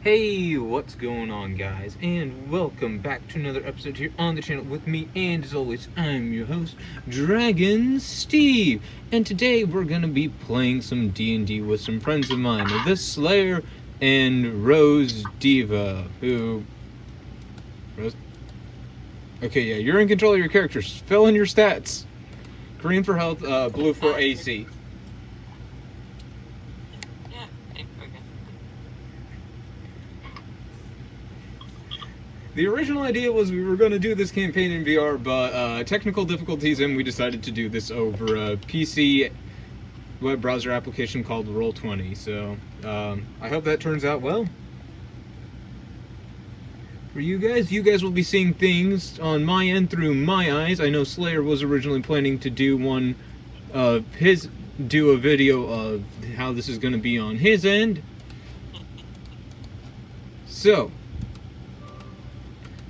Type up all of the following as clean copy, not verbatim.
Hey, what's going on, guys? And welcome back to another episode here on the channel with me, and as always, I'm your host, Dragon Steve. And today we're gonna be playing some D&D with some friends of mine, the Slayer and RoseDiva, who... Rose? Okay, yeah, you're in control of your characters. Fill in your stats. Green for health, blue for AC. The original idea was we were going to do this campaign in VR, but technical difficulties, and we decided to do this over a PC web browser application called Roll20. So I hope that turns out well. For you guys will be seeing things on my end through my eyes. I know Slayer was originally planning to do do a video of how this is going to be on his end. So,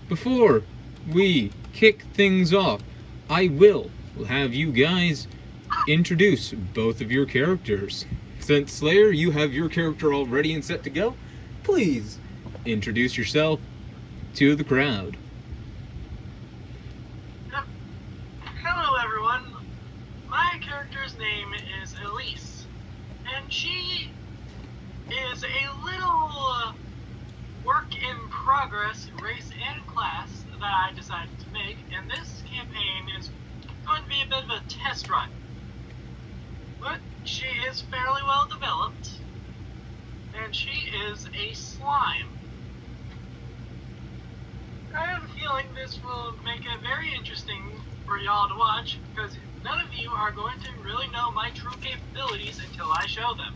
before we kick things off, I will have you guys introduce both of your characters. Since Slayer, you have your character all ready and set to go, please introduce yourself to the crowd. Hello everyone, my character's name is Eleise, and she is a little work in progress race and class that I decided to make, and this campaign is going to be a bit of a test run. But she is fairly well developed, and she is a slime. I have a feeling this will make it very interesting for y'all to watch, because none of you are going to really know my true capabilities until I show them.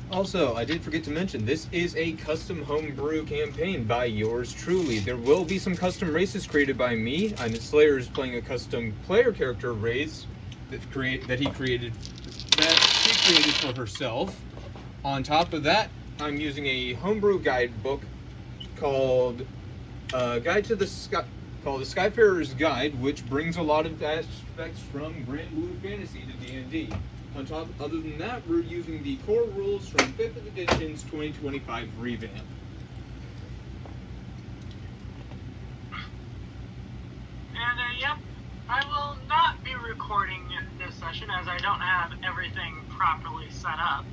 Also, I did forget to mention, this is a custom homebrew campaign by yours truly. There will be some custom races created by me. And Slayer is playing a custom player character race that she created for herself. On top of that, I'm using a homebrew guidebook called the Skyfarer's Guide, which brings a lot of aspects from GranBlue Fantasy to D&D. Other than that, we're using the core rules from 5th edition's 2025 revamp. And yep, I will not be recording this session as I don't have everything properly set up.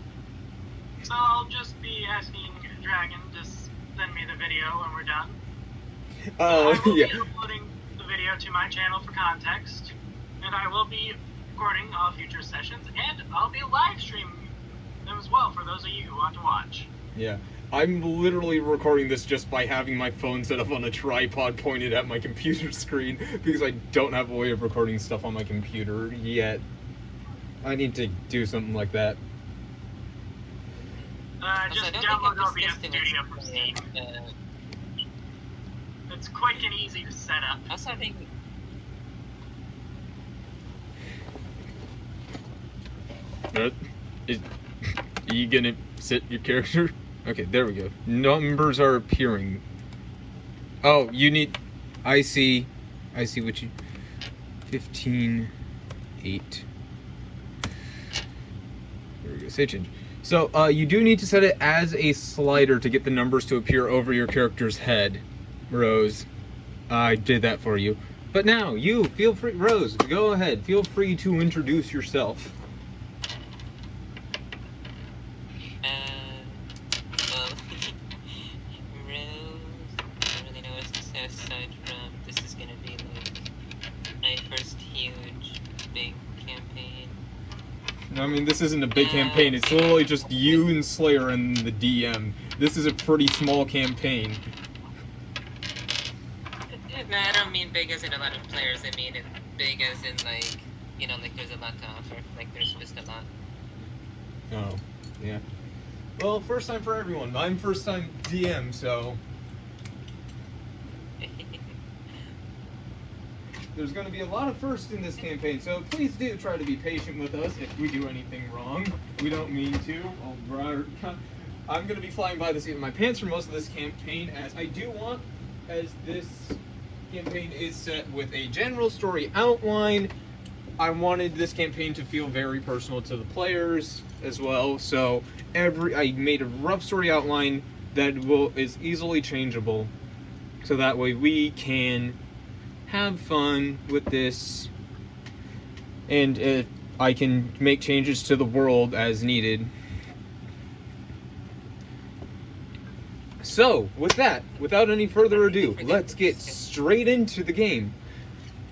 So I'll just be asking Dragon to send me the video when we're done. I will be uploading the video to my channel for context, and I will be recording all future sessions, and I'll be live streaming them as well for those of you who want to watch. Yeah, I'm literally recording this just by having my phone set up on a tripod pointed at my computer screen, because I don't have a way of recording stuff on my computer yet. I need to do something like that. Just download OBS Studio from Steam. It's quick and easy to set up. Also, I think... Are you gonna set your character? Okay, there we go. Numbers are appearing. Oh, you need... I see what you... 15... 8... There we go, save change. So, you do need to set it as a slider to get the numbers to appear over your character's head, Rose. I did that for you. But now, you, feel free... Rose, go ahead. Feel free to introduce yourself. I mean, this isn't a big campaign. It's literally just you and Slayer and the DM. This is a pretty small campaign. No, I don't mean big as in a lot of players. I mean it big as in, like, you know, like there's a lot to offer. Like, there's just a lot. Oh, yeah. Well, first time for everyone. I'm first time DM, so... There's going to be a lot of firsts in this campaign, so please do try to be patient with us if we do anything wrong. We don't mean to. I'm going to be flying by the seat of my pants for most of this campaign, as I do want, as this campaign is set with a general story outline, I wanted this campaign to feel very personal to the players as well. So I made a rough story outline that is easily changeable, so that way we can have fun with this, and I can make changes to the world as needed. So, with that, without any further ado, let's get straight into the game.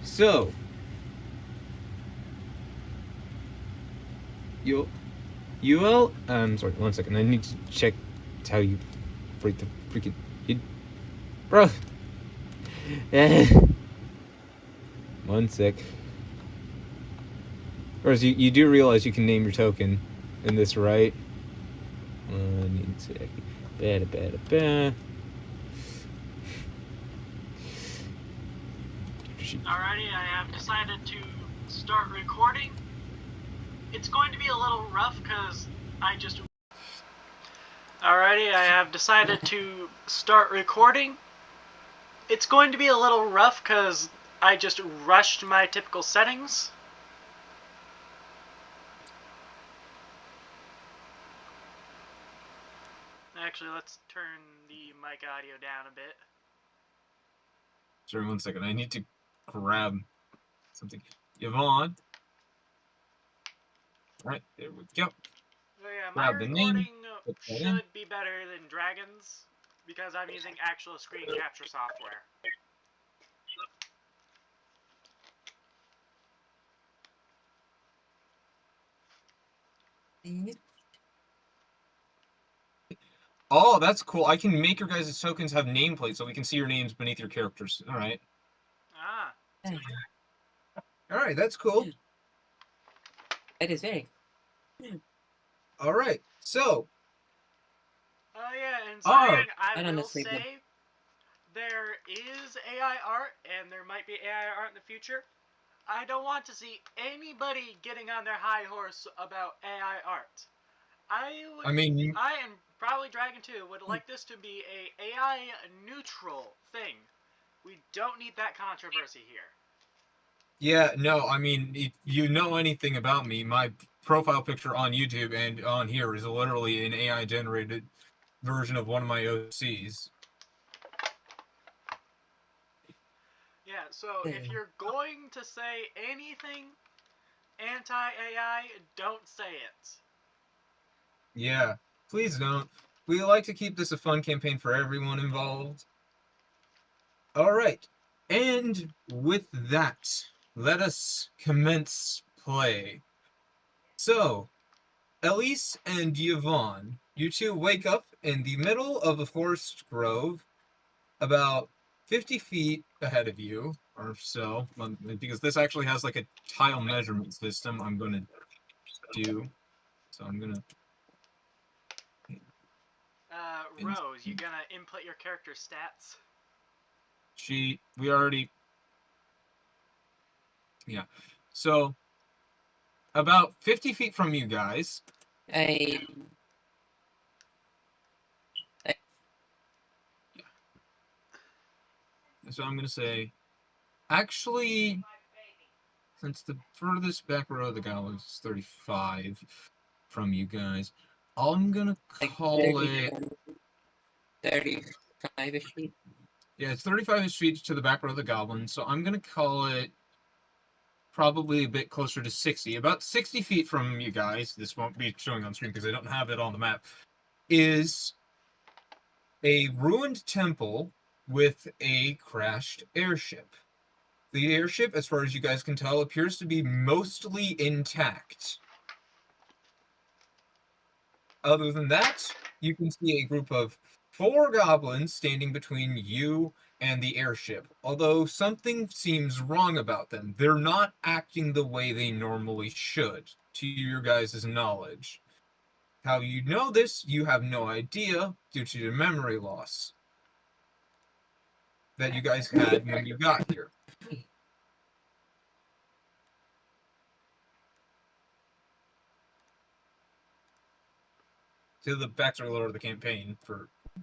So, I'm sorry, 1 second, I need to check how you break the freaking... Bro! 1 sec. Of course, you do realize you can name your token in this, right? 1 sec. Alrighty, I have decided to start recording. It's going to be a little rough because Alrighty, I have decided to start recording. It's going to be a little rough because I just rushed my typical settings. Actually, let's turn the mic audio down a bit. Sorry, 1 second. I need to grab something. Yvonne. Alright, there we go. So yeah, my recording should be better than Dragon's because I'm using actual screen capture software. Oh, that's cool. I can make your guys' tokens have nameplates so we can see your names beneath your characters. Alright. Ah. Alright, that's cool. That is very. Alright, so. Oh yeah, and something I will honestly, say, there is AI art, and there might be AI art in the future. I don't want to see anybody getting on their high horse about AI art. I and probably Dragon 2 would like this to be a AI neutral thing. We don't need that controversy here. Yeah, no, I mean, if you know anything about me, my profile picture on YouTube and on here is literally an AI generated version of one of my OCs. Yeah, so if you're going to say anything anti-AI, don't say it. Yeah, please don't. We like to keep this a fun campaign for everyone involved. Alright, and with that, let us commence play. So, Eleise and Yvonne, you two wake up in the middle of a forest grove, about 50 feet ahead of you, or so, because this actually has like a tile measurement system I'm going to do. So I'm going to... Rose, you gonna input your character stats? We already... Yeah. So, about 50 feet from you guys... So I'm going to say, actually, since the furthest back row of the galaxy is 35 from you guys, I'm going to call it... 35-ish feet. Yeah, it's 35-ish feet to the back row of the goblin, so I'm going to call it probably a bit closer to 60. About 60 feet from you guys, this won't be showing on screen because I don't have it on the map, is a ruined temple with a crashed airship. The airship, as far as you guys can tell, appears to be mostly intact. Other than that, you can see a group of 4 goblins standing between you and the airship. Although something seems wrong about them. They're not acting the way they normally should, to your guys' knowledge. How you know this, you have no idea, due to your memory loss that you guys had when you got here. To the backstory lore of the campaign,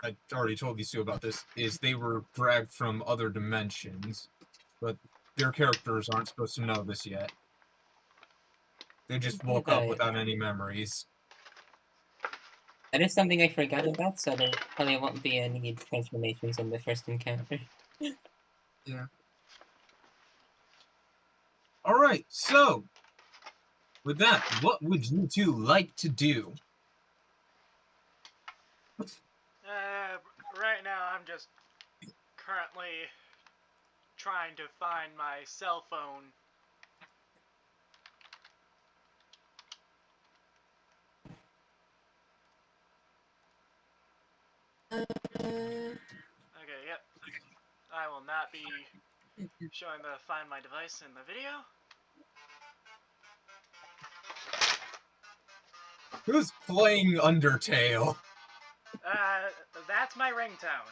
I already told these two about this, is they were dragged from other dimensions, but their characters aren't supposed to know this yet. They just woke up without any memories. That is something I forgot about, so there probably won't be any transformations in the first encounter. Yeah. Alright, so, with that, what would you two like to do? Right now I'm just currently trying to find my cell phone. Okay, yep. I will not be showing the Find My Device in the video. Who's playing Undertale? That's my ringtone.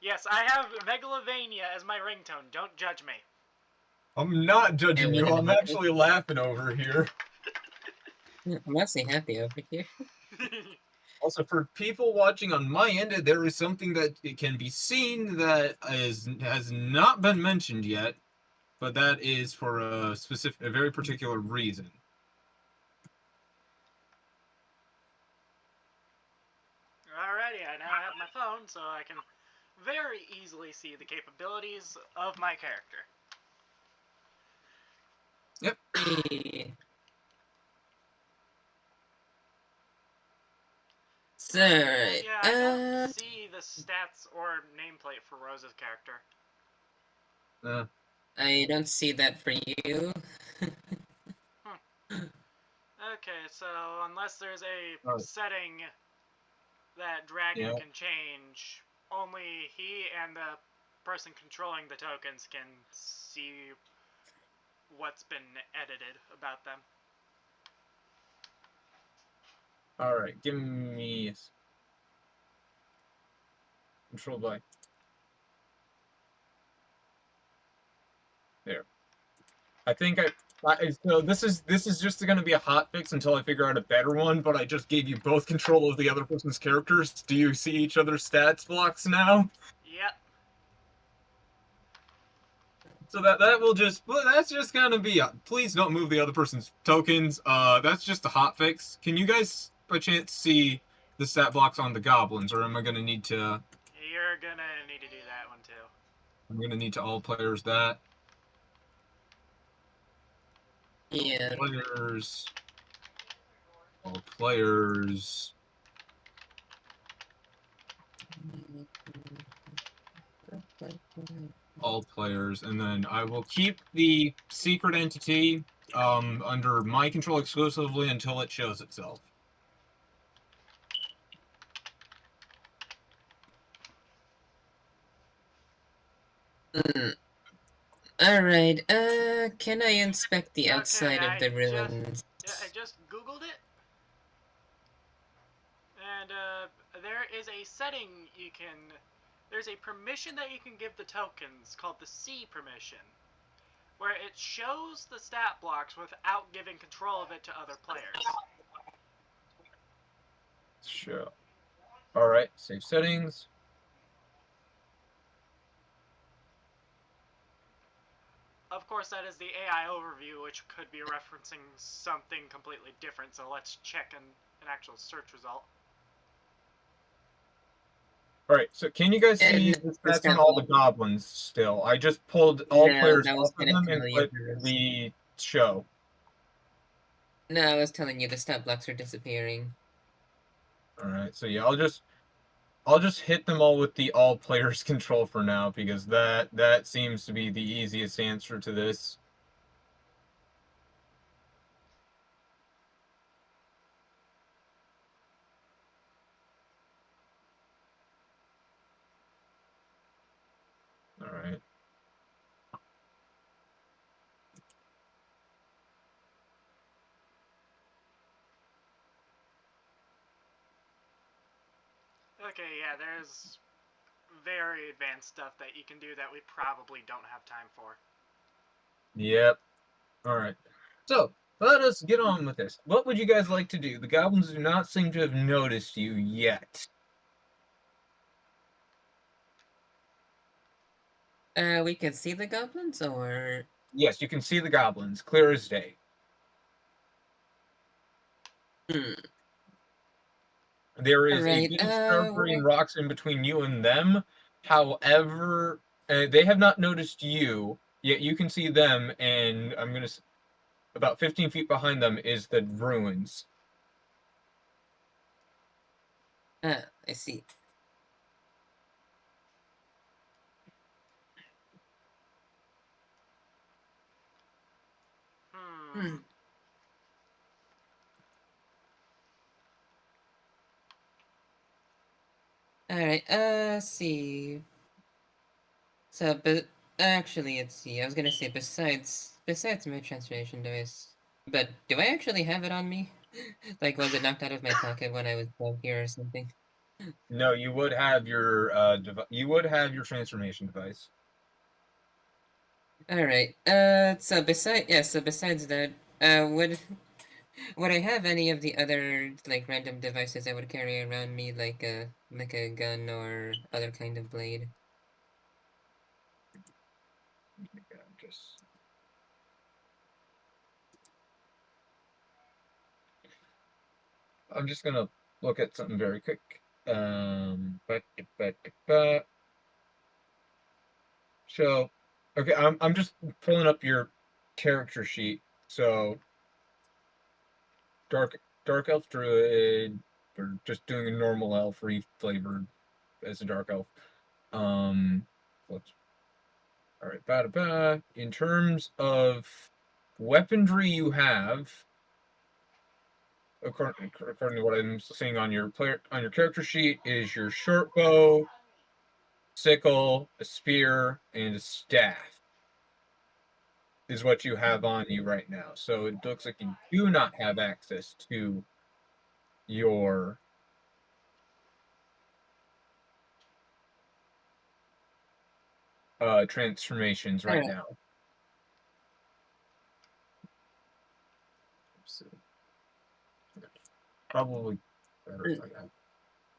Yes, I have Megalovania as my ringtone. Don't judge me. I'm not judging you, I'm actually laughing over here. I'm actually happy over here. Also, for people watching on my end, there is something that it can be seen that has not been mentioned yet, but that is for a very particular reason. Alrighty, I now have my phone, so I can very easily see the capabilities of my character. Yep. So, right. Yeah, I don't see the stats or nameplate for Rose's character. I don't see that for you. Okay, so unless there's a setting that Dragon Yeah. can change, only he and the person controlling the tokens can see what's been edited about them. Alright, give me control by. There. I think so this is just going to be a hot fix until I figure out a better one, but I just gave you both control of the other person's characters. Do you see each other's stats blocks now? Yep. So that will just, well, that's just gonna be, please don't move the other person's tokens. That's just a hot fix. Can you guys by chance see the stat blocks on the goblins, or am I gonna need to? You're gonna need to do that one too. I'm gonna need to all players that. Yeah. Players. All players. All players, and then I will keep the secret entity under my control exclusively until it shows itself. Alright, can I inspect the outside of the ruins? I just Googled it. And, there is a setting you can... There's a permission that you can give the tokens called the C permission, where it shows the stat blocks without giving control of it to other players. Sure. Alright, save settings. Of course, that is the AI overview, which could be referencing something completely different, so let's check an actual search result. Alright, so can you guys see the stats on all the goblins still? I just pulled all players off of them and put the show. No, I was telling you the stat blocks are disappearing. Alright, so yeah, I'll just hit them all with the all players control for now, because that seems to be the easiest answer to this. Alright. Okay, yeah, there's very advanced stuff that you can do that we probably don't have time for. Yep. Alright. So, let us get on with this. What would you guys like to do? The goblins do not seem to have noticed you yet. We can see the goblins, or Yes, you can see the goblins, clear as day. hmm. There is a Alright, bit of shrubbery and what... rocks in between you and them. However, they have not noticed you, yet you can see them, and I'm going to... About 15 feet behind them is the ruins. I see. Hmm. Alright, see. So, but actually, let's see. I was gonna say besides my transformation device, but do I actually have it on me? Like, was it knocked out of my pocket when I was down here or something? No, you would have your you would have your transformation device. All right. So besides that, would I have any of the other like random devices I would carry around me, like a gun or other kind of blade? Yeah, just I'm just gonna look at something very quick. But so okay, I'm just pulling up your character sheet. So dark elf druid, or just doing a normal elf flavored as a dark elf. Let's all right, In terms of weaponry, you have, according to what I'm seeing on your character sheet, is your short bow, sickle, a spear, and a staff is what you have on you right now. So it looks like you do not have access to your transformations All right right. now. So probably better if I have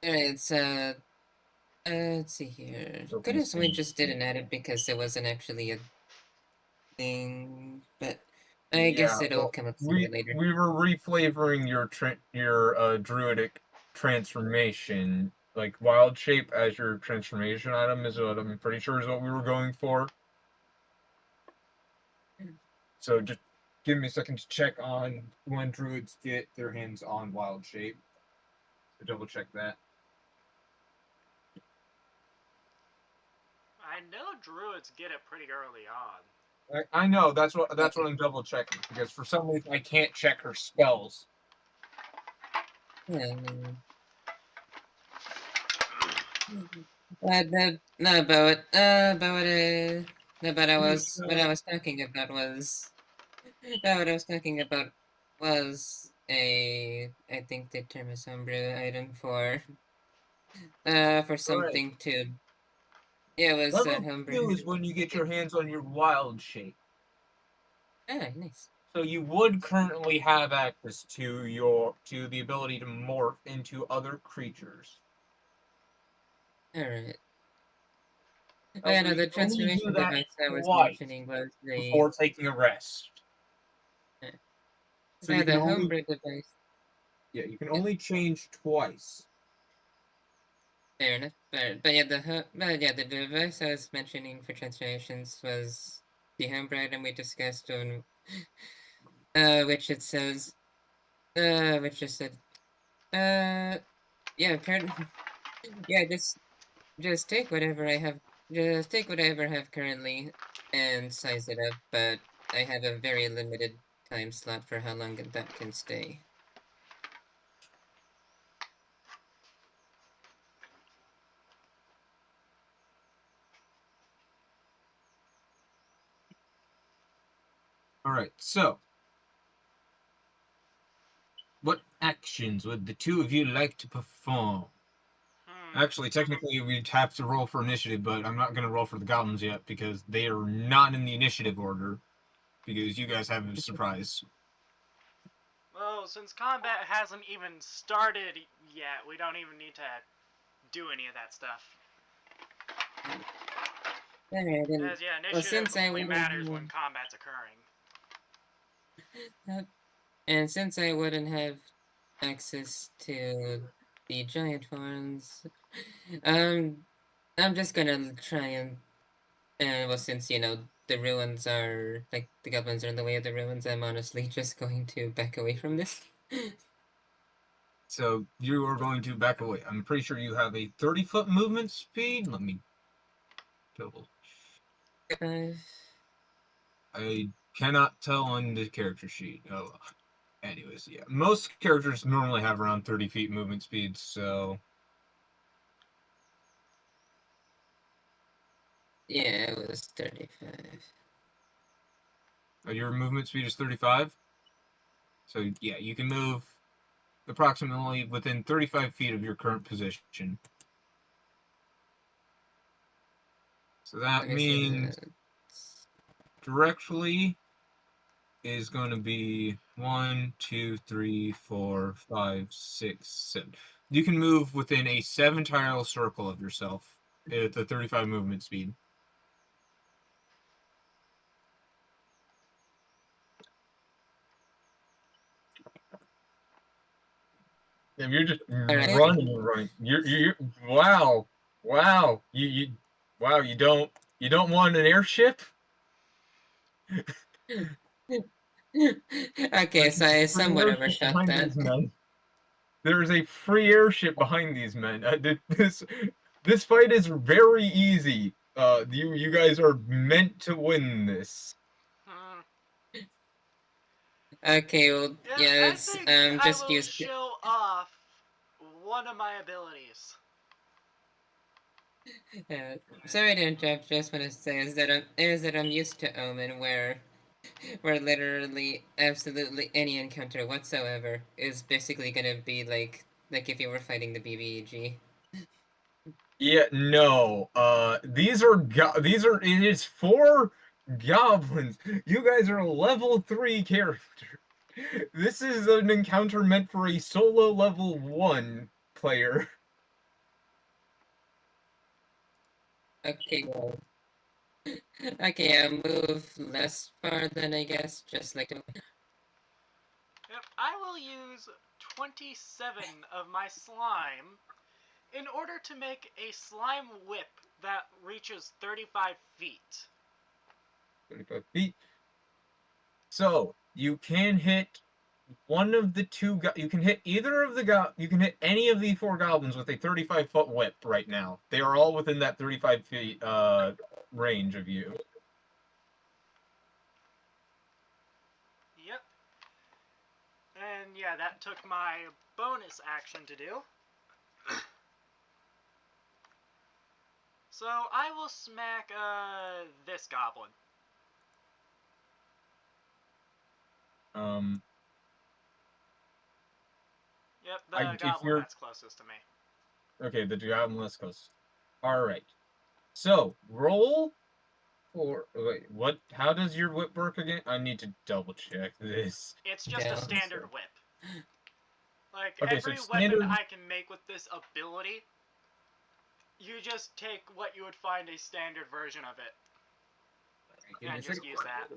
All right. Let's see here. Could open have sworn same. just didn't add it because it wasn't actually a thing, but I Yeah, guess it'll well, come up sooner or we later. we were reflavoring your druidic transformation, like wild shape as your transformation item is what I'm pretty sure is what we were going for. So just give me a second to check on when druids get their hands on wild shape. To double check that. I know druids get it pretty early on. I know that's what I'm double checking because for some reason I can't check her spells. Yeah, no, but no, but what I was talking about was, no, what I was talking about was I think the term is homebrew item for Right. something to, yeah, it was Level homebrew. 2 is when you get your hands on your wild shape. Ah, nice. So you would currently have access to the ability to morph into other creatures. All right. Oh, yeah, However, no, you the can only do transformation that device I was twice mentioning was the, before taking a rest. So no, you can the only homebrew device. yeah, you can Yeah, only change twice. fair enough. But yeah, the device I was mentioning for transformations was the homebrew item we discussed on, which it says, which just said, uh, yeah, yeah, just take whatever I have, just take whatever I have currently and size it up, but I have a very limited time slot for how long that can stay. All right. So, what actions would the two of you like to perform? Hmm. Actually, technically, we'd have to roll for initiative, but I'm not going to roll for the goblins yet because they are not in the initiative order because you guys have a surprise. Well, since combat hasn't even started yet, we don't even need to do any of that stuff. Alright, and As yeah, well, initiative since I only wouldn't matters when combat's occurring. and since I wouldn't have access to the giant horns, um, I'm just gonna try and well, since the ruins are like the goblins are in the way of the ruins, I'm honestly just going to back away from this. So you are going to back away. I'm pretty sure you have a 30-foot movement speed. Let me double. I cannot tell on the character sheet. Oh, anyways, yeah. Most characters normally have around 30 feet movement speed, so Yeah, it was 35. your movement speed is 35. So yeah, you can move approximately within 35 feet of your current position. So that Let me see means directly is going to be 1, 2, 3, 4, 5, 6, 7. You can move within a 7-tile circle of yourself at the 35 movement speed. If you're just Alright. running and running, you're wow, wow, you don't want an airship? Okay, so I somewhat overshot Behind that. these men. There is a free airship behind these men. This fight is very easy. You guys are meant to win this. Hmm. Okay, well, Yeah, yeah, I it's think I just will use. show off one of my abilities. Sorry to interrupt. Just want to say is that I'm used to Omen, where literally absolutely any encounter whatsoever is basically gonna be like if you were fighting the BBEG. Yeah, no. It is 4 goblins. You guys are a level 3 character. This is an encounter meant for a solo level 1 player. Okay, well, okay, I'll move less far than I guess, just like Yep, I will use 27 of my slime in order to make a slime whip that reaches 35 feet. 35 feet. So, you can hit one of the two. You can hit either of the You can hit any of the 4 goblins with a 35-foot whip right now. They are all within that 35 feet range of you. Yep. And yeah, that took my bonus action to do. So I will smack this goblin. Um, Yep, the if goblin you're that's closest to me. okay, the goblin list goes. All right. So roll for wait. What? How does your whip work again? I need to double check this. It's just a down. standard whip. Like Okay, so every it's weapon standard. I can make with this ability, you just take what you would find a standard version of it Give me a and just second. use that.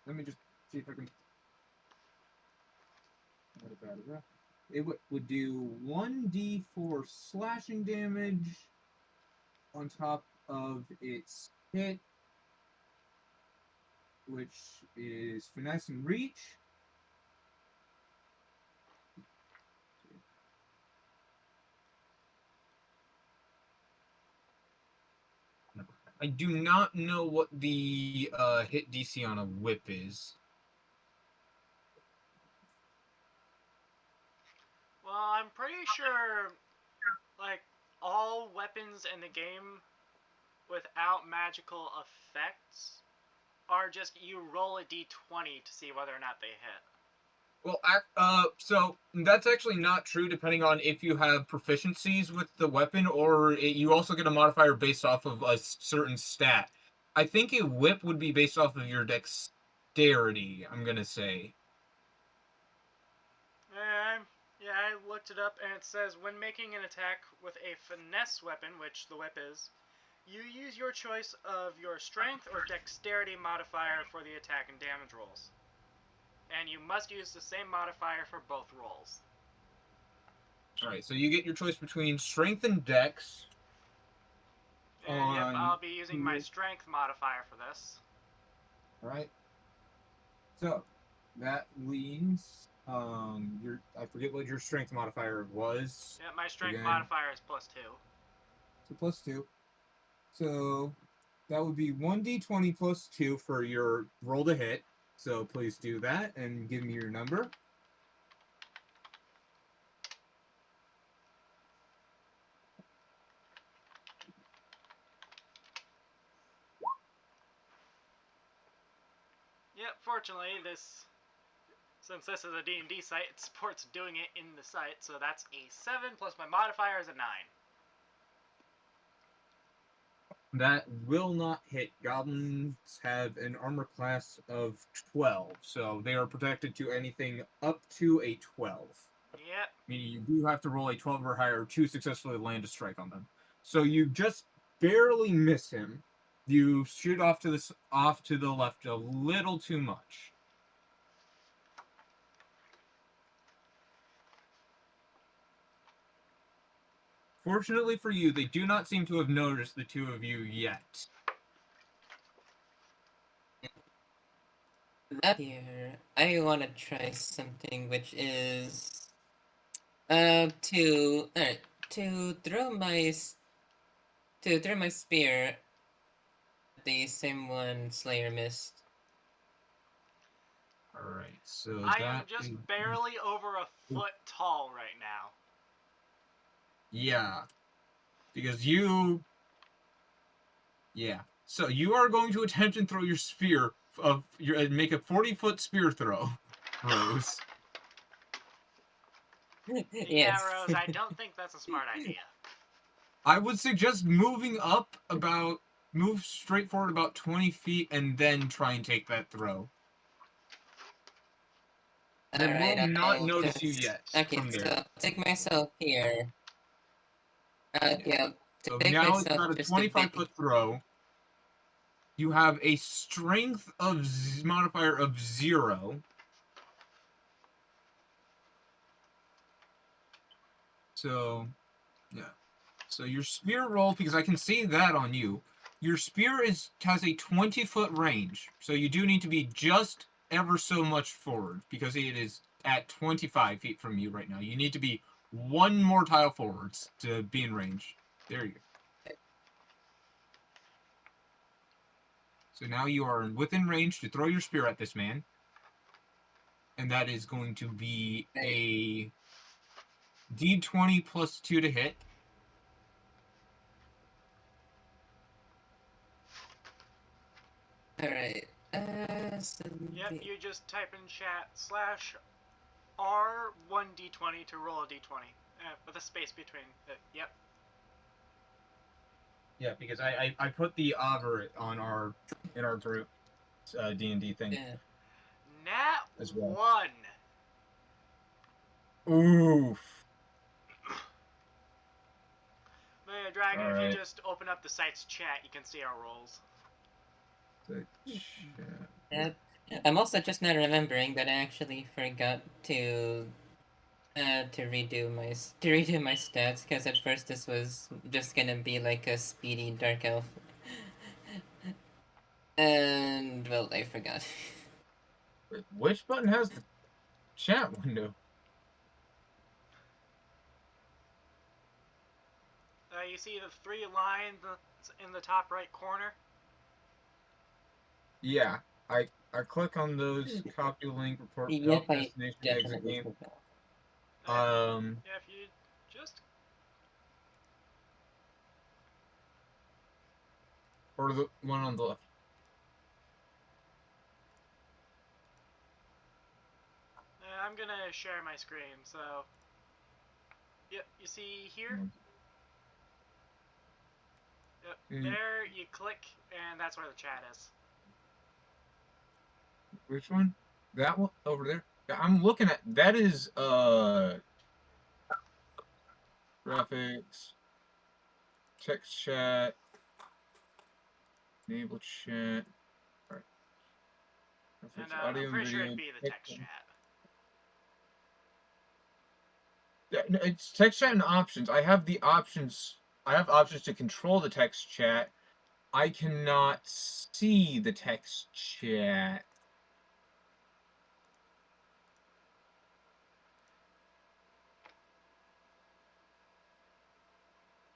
Let me just see if I can. It would do 1d4 slashing damage on top of its hit, which is finesse and reach. I do not know what the hit DC on a whip is. Well, I'm pretty sure, like, all weapons in the game without magical effects are just you roll a d20 to see whether or not they hit. Well, so that's actually not true. Depending on if you have proficiencies with the weapon, or you also get a modifier based off of a certain stat. I think a whip would be based off of your dexterity. I'm gonna say. Eh, Yeah, I looked it up, and it says when making an attack with a finesse weapon, which the whip is, you use your choice of your strength or dexterity modifier for the attack and damage rolls. And you must use the same modifier for both rolls. Alright, so you get your choice between strength and dex. And yep, I'll be using my strength modifier for this. Alright. So that leaves I forget what your strength modifier was. Yeah, my strength Again. modifier is +2. So +2. So that would be 1d20 +2 for your roll to hit. So please do that and give me your number. Yep, fortunately, since this is a D&D site, it supports doing it in the site, so that's a 7 plus my modifier is a 9. That will not hit. Goblins have an armor class of 12, so they are protected to anything up to a 12. Yep. Meaning you do have to roll a 12 or higher to successfully land a strike on them. So you just barely miss him. You shoot off to the left a little too much. Fortunately for you, they do not seem to have noticed the two of you yet. That year, I want to try something which is to throw my spear at the same one Slayer missed. Alright, so I am just barely over a foot tall right now. Yeah. Because you... Yeah. So you are going to attempt and throw your spear make a 40-foot spear throw, Rose. Yes. Yeah, Rose, I don't think that's a smart idea. I would suggest move straight forward about 20 feet and then try and take that throw. They will not notice you yet. Okay, from there. so I'll take myself here. Okay, So take now it's myself about a just 25-foot throw. You have a strength of modifier of 0. So, yeah. So your spear roll, because I can see that on you. Your spear has a 20-foot range, so you do need to be just ever so much forward, because it is at 25 feet from you right now. You need to be one more tile forwards to be in range. There you go. So now you are within range to throw your spear at this man. And that is going to be a D20 plus 2 to hit. Alright. Yep, you just type in chat /R1d20 to roll a d20 with a space between. Yep. Yeah, because I put the over on in our group D&D thing. Yeah. Nat as well. 1. Oof. Dragon, All if you right. just open up the site's chat, you can see our rolls. Yep. I'm also just now remembering that I actually forgot to redo my stats, because at first this was just gonna be like a speedy dark elf. And well, I forgot. Wait, which button has the chat window? You see the 3 lines in the top right corner? Yeah, I click on those, copy link, report, Yep, I destination, exit definitely game. forgot. Yeah, if you just... Or the one on the left. I'm gonna share my screen, so... Yep, you see here? Yep, there you click, and that's where the chat is. Which one? That one over there? I'm looking at that is Graphics. Text chat. Enable chat. Alright. And Graphics, audio I'm and pretty sure video. it'd be the text chat. Yeah, no, it's text chat and options. I have the options. I have options to control the text chat. I cannot see the text chat.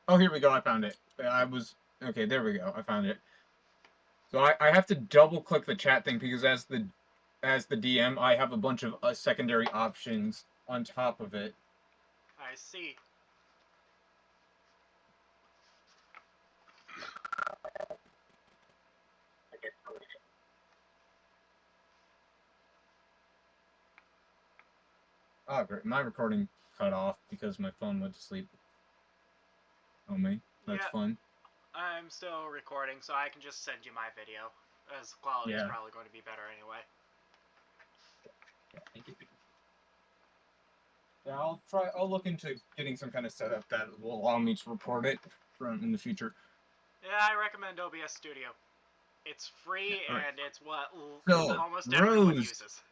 Oh, here we go. I found it. Okay. There we go. I found it. So I have to double click the chat thing because as the DM, I have a bunch of secondary options on top of it. I see. Oh, great. My recording cut off because my phone went to sleep. Oh, me. That's Yeah, fun. I'm still recording, so I can just send you my video, as quality is Yeah. probably going to be better anyway. Thank you. Yeah, I'll look into getting some kind of setup that will allow me to record it in the future. Yeah, I recommend OBS Studio. It's free, All right. and it's what So, almost everyone Rose, uses.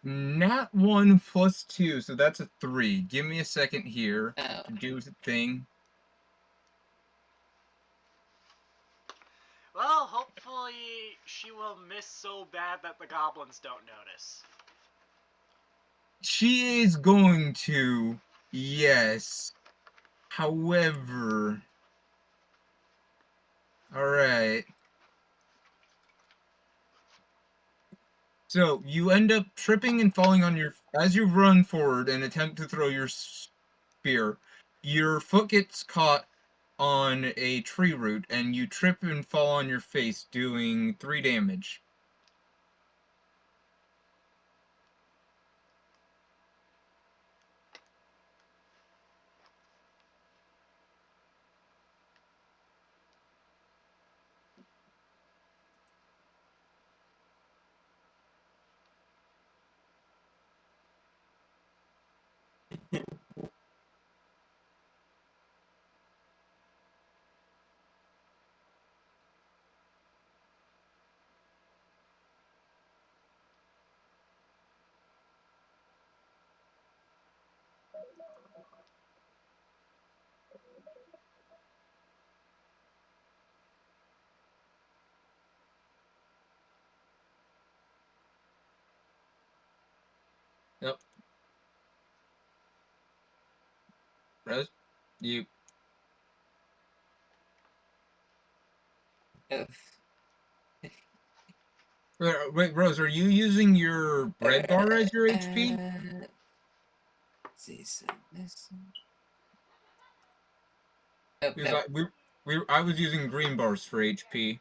nat 1 plus 2, so that's a 3. Give me a second here Oh. to do the thing. Well, hopefully she will miss so bad that the goblins don't notice. She is going to, yes. However, all right. So you end up tripping and falling on as you run forward and attempt to throw your spear. Your foot gets caught on a tree root and you trip and fall on your face, doing 3 damage. Yep. Rose, you. Wait, Rose, are you using your bread bar as your HP? Let's see, so this. Oh, Because no. I was using green bars for HP.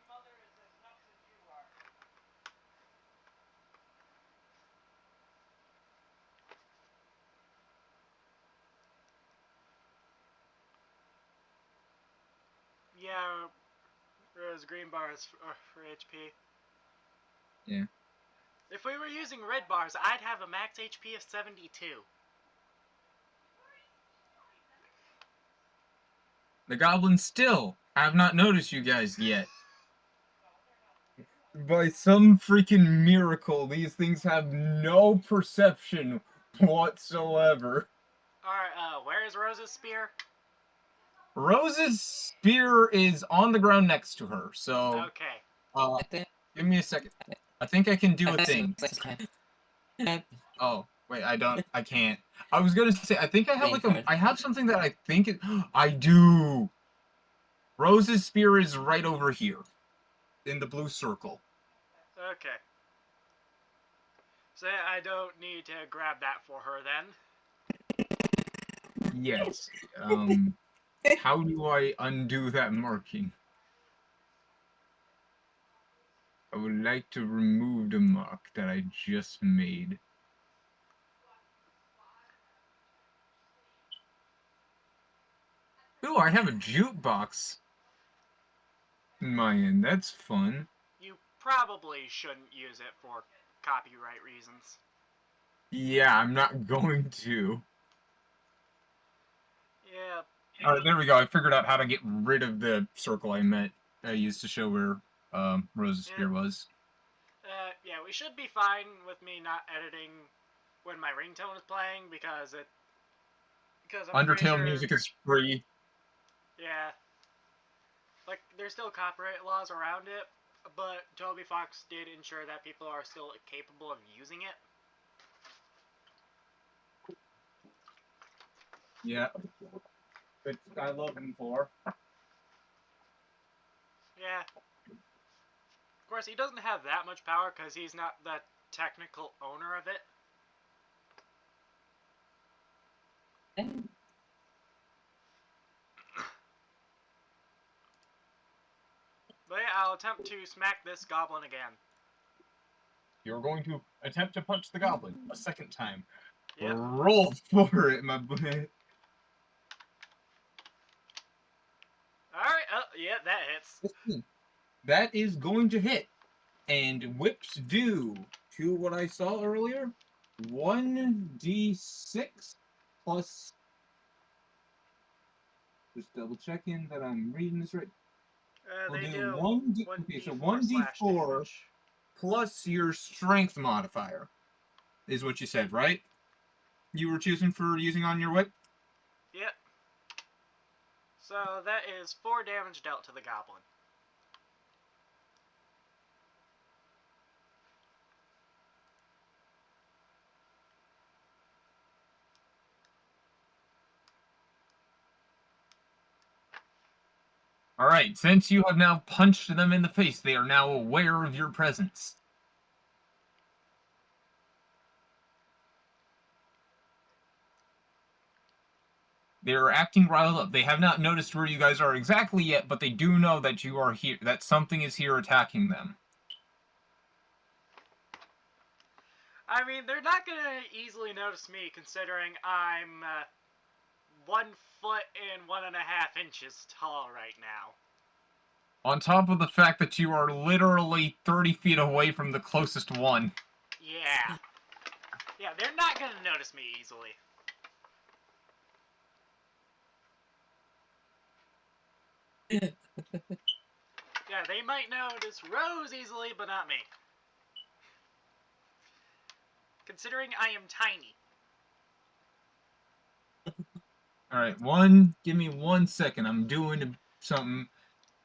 Yeah, Rose green bars for HP. Yeah. If we were using red bars, I'd have a max HP of 72. The goblins still have not noticed you guys yet. By some freaking miracle, these things have no perception whatsoever. Alright, where is Rose's spear? Rose's spear is on the ground next to her, so Okay. give me a second. I think I can do a thing. Uh, Oh, wait, I can't. I was gonna say, I think I have I have something that I think I do. Rose's spear is right over here in the blue circle. Okay. So I don't need to grab that for her then. Yes. How do I undo that marking? I would like to remove the mark that I just made. Ooh, I have a jukebox in my end. That's fun. You probably shouldn't use it for copyright reasons. Yeah, I'm not going to. Yeah, All right, there we go. I figured out how to get rid of the circle I used to show where Rose's spear was. Yeah, we should be fine with me not editing when my ringtone is playing because I'm pretty Undertale sure, music is free. yeah, like there's still copyright laws around it, but Toby Fox did ensure that people are still capable of using it. Yeah. Which I love him for. Yeah. Of course, he doesn't have that much power because he's not the technical owner of it. But yeah, I'll attempt to smack this goblin again. You're going to attempt to punch the goblin a second time. Yep. Roll for it, my boy. Alright, yeah, that hits. That is going to hit. And whips do to what I saw earlier. 1d6 plus. Just double checking that I'm reading this right. We'll They do do 1d. 1d4 Okay, so slash 1d4 damage. plus your strength modifier is what you said, right? You were choosing for using on your whip? Yep. So that is 4 damage dealt to the goblin. Alright, since you have now punched them in the face, they are now aware of your presence. They are acting riled up. They have not noticed where you guys are exactly yet, but they do know that you are here, that something is here attacking them. I mean, they're not gonna easily notice me considering I'm 1 foot and 1.5 inches tall right now. On top of the fact that you are literally 30 feet away from the closest one. Yeah. Yeah, they're not gonna notice me easily. Yeah, they might notice Rose easily, but not me. Considering I am tiny. Alright, give me 1 second. I'm doing something.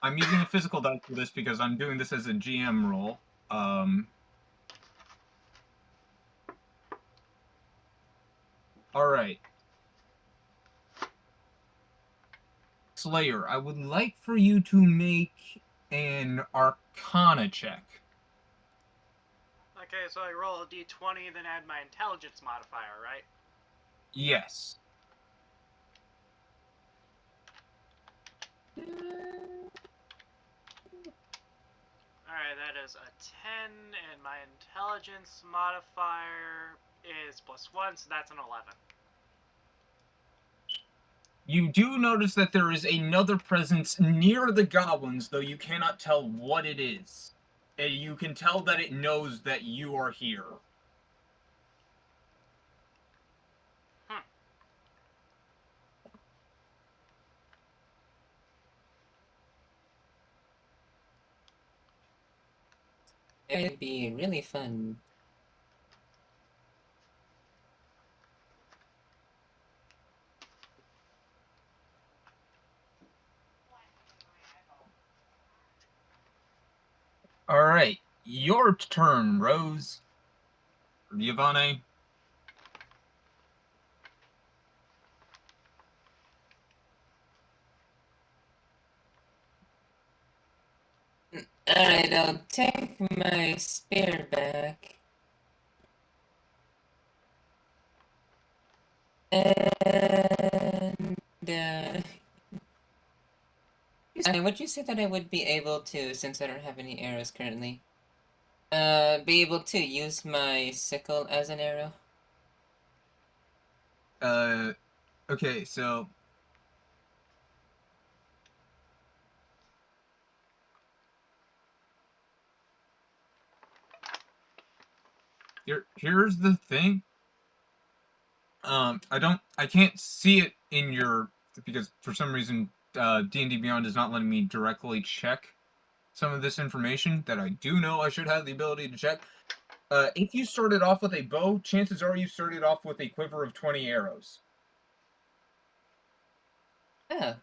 I'm using a physical dice for this because I'm doing this as a GM roll. Alright. Slayer, I would like for you to make an Arcana check. Okay, so I roll a d20, then add my intelligence modifier, right? Yes. Alright, that is a 10, and my intelligence modifier is +1, so that's an 11. You do notice that there is another presence near the goblins, though you cannot tell what it is. And you can tell that it knows that you are here. It'd be really fun. Alright, your turn, Rose. Yvonne. Alright, I'll take my spear back. And, would you say that I would be able to, since I don't have any arrows currently, be able to use my sickle as an arrow? Okay, so here's the thing. I can't see it in your because for some reason D&D Beyond is not letting me directly check some of this information that I do know I should have the ability to check. If you started off with a bow, chances are you started off with a quiver of 20 arrows. Oh.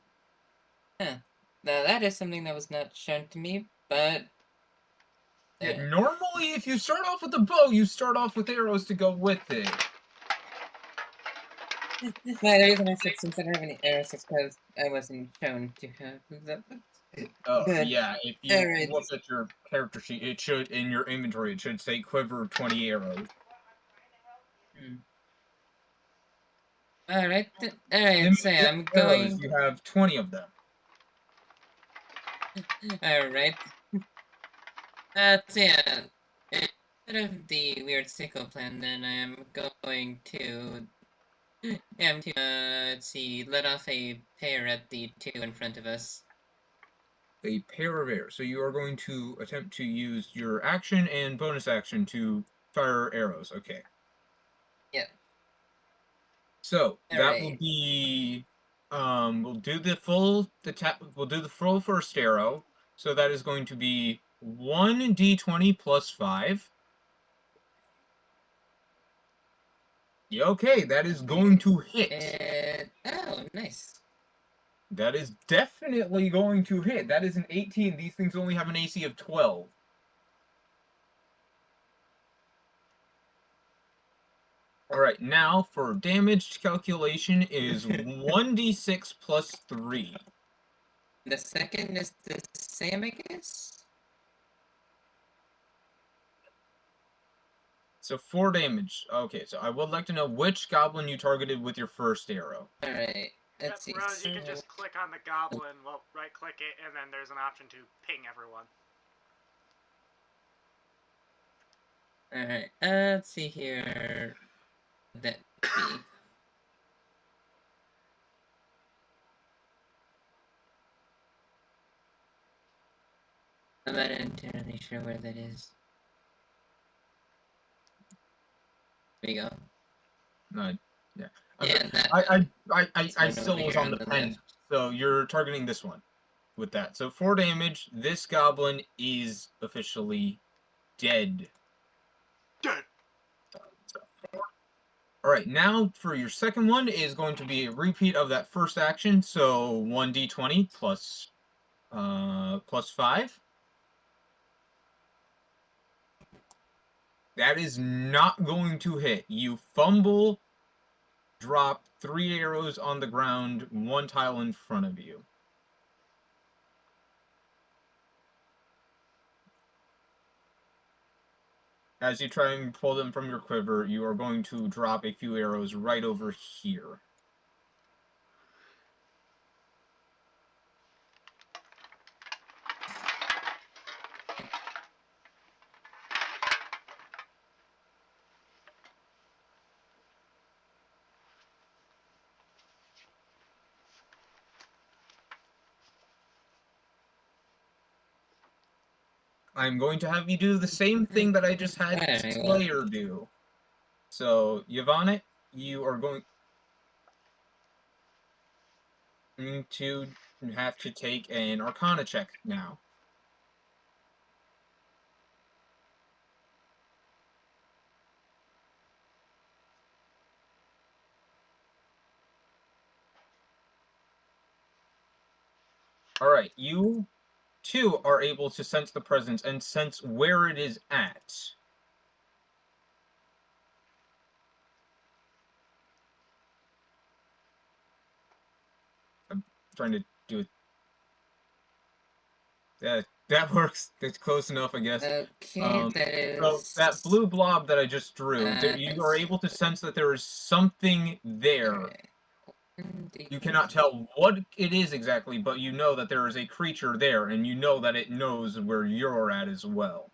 Huh. Now that is something that was not shown to me, but... Yeah, normally if you start off with a bow, you start off with arrows to go with it. No, the reason I said since I don't have any arrows is because I wasn't shown to have that. But, Yeah, if you alright. look at your character sheet, it should, in your inventory, it should say quiver of 20 arrows. Alright, alright, so In I'm arrows, going... you have 20 of them. Alright. So yeah, instead of the weird sickle plan, then I am going to... let's see, let off a pair at the two in front of us. A pair of arrows. So you are going to attempt to use your action and bonus action to fire arrows. Okay. Yeah. So that will Alright. be we'll do the full first arrow. So that is going to be 1d20 plus 5. Yeah, okay, that is going to hit. Oh, nice. That is definitely going to hit. That is an 18. These things only have an AC of 12. Alright, now for damage calculation is 1d6 plus 3. The second is the same, I guess? So 4 damage. Okay, so I would like to know which goblin you targeted with your first arrow. Alright, let's see. Rose, you can just click on the goblin, well, right-click it, and then there's an option to ping everyone. Alright, let's see here. That be. I'm not entirely sure where that is. There you go. Yeah. Yeah, Okay. that I still was on the pen, left. so you're targeting this one with that. So 4 damage. This goblin is officially dead. Dead. Alright, now for your second one is going to be a repeat of that first action. So 1d20 plus 5. That is not going to hit. You fumble, drop 3 arrows on the ground, 1 tile in front of you. As you try and pull them from your quiver, you are going to drop a few arrows right over here. I'm going to have you do the same thing that I just had Slayer do. So, Yvonne, you are going to have to take an Arcana check now. Alright, you too are able to sense the presence and sense where it is at. I'm trying to do it. That works. That's close enough, I guess. Okay, that is... So that blue blob that I just drew, you are able to sense that there is something there. Okay. You cannot tell what it is exactly, but you know that there is a creature there, and you know that it knows where you're at as well.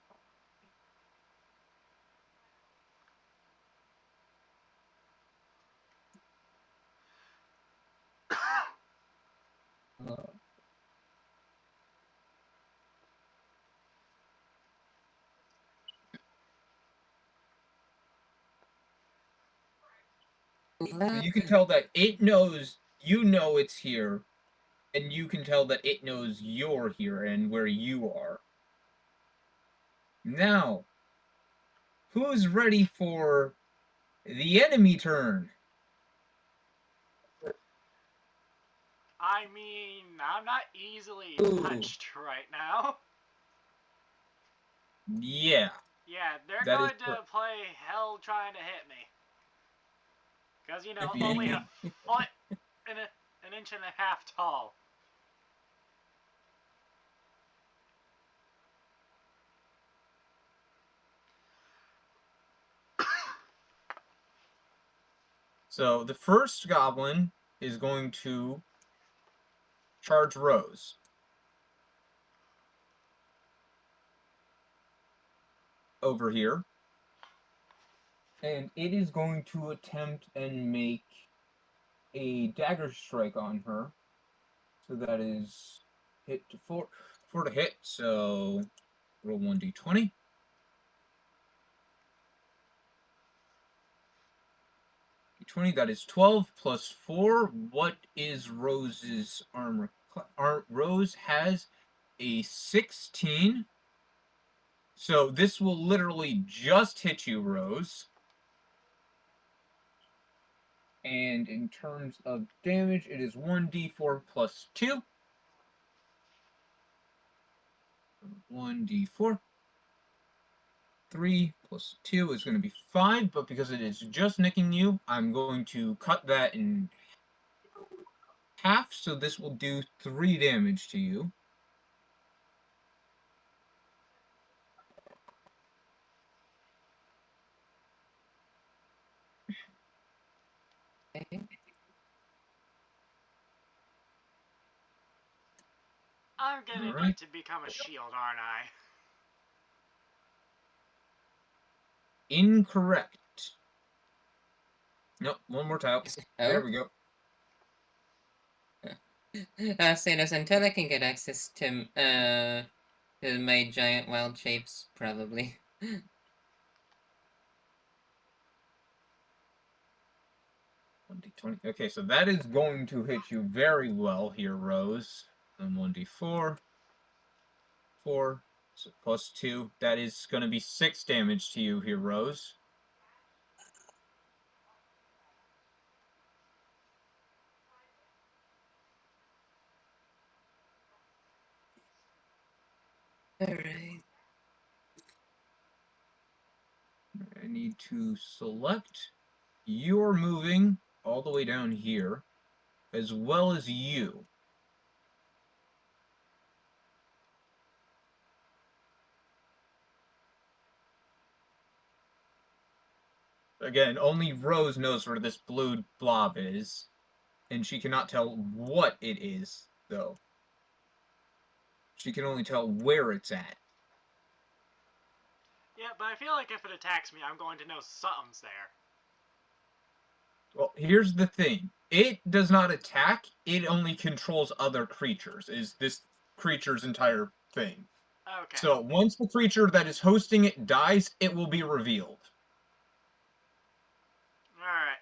You can tell that it knows you know it's here, and you can tell that it knows you're here and where you are. Now, who's ready for the enemy turn? I mean, I'm not easily Ooh. touched right now. Yeah. Yeah, they're That is going to play hell trying to hit me. Because, you know, If you- only a foot and an inch and a half tall. So the first goblin is going to charge Rose. Over here. And it is going to attempt and make a dagger strike on her. So that is hit to 4 to hit, so roll 1d20. D20, that is 12 plus 4. What is Rose's armor? Rose has a 16. So this will literally just hit you, Rose. And in terms of damage, it is 1d4 plus 2. 1d4. 3 plus 2 is going to be 5, but because it is just nicking you, I'm going to cut that in half, so this will do 3 damage to you. Okay. I'm gonna Alright. need to become a shield, aren't I? Incorrect. Nope, one more tile. Oh. There we go. Sanos, until I can get access to my giant wild shapes, probably. 1d20. Okay, so that is going to hit you very well here, Rose. And 1d4. 4. So plus 2. That is going to be 6 damage to you here, Rose. Alright. I need to select. You're moving all the way down here, as well as you. Again, only Rose knows where this blue blob is, and she cannot tell what it is, though. She can only tell where it's at. Yeah, but I feel like if it attacks me, I'm going to know something's there. Well, here's the thing. It does not attack, it only controls other creatures, is this creature's entire thing. Okay. So, once the creature that is hosting it dies, it will be revealed. Alright.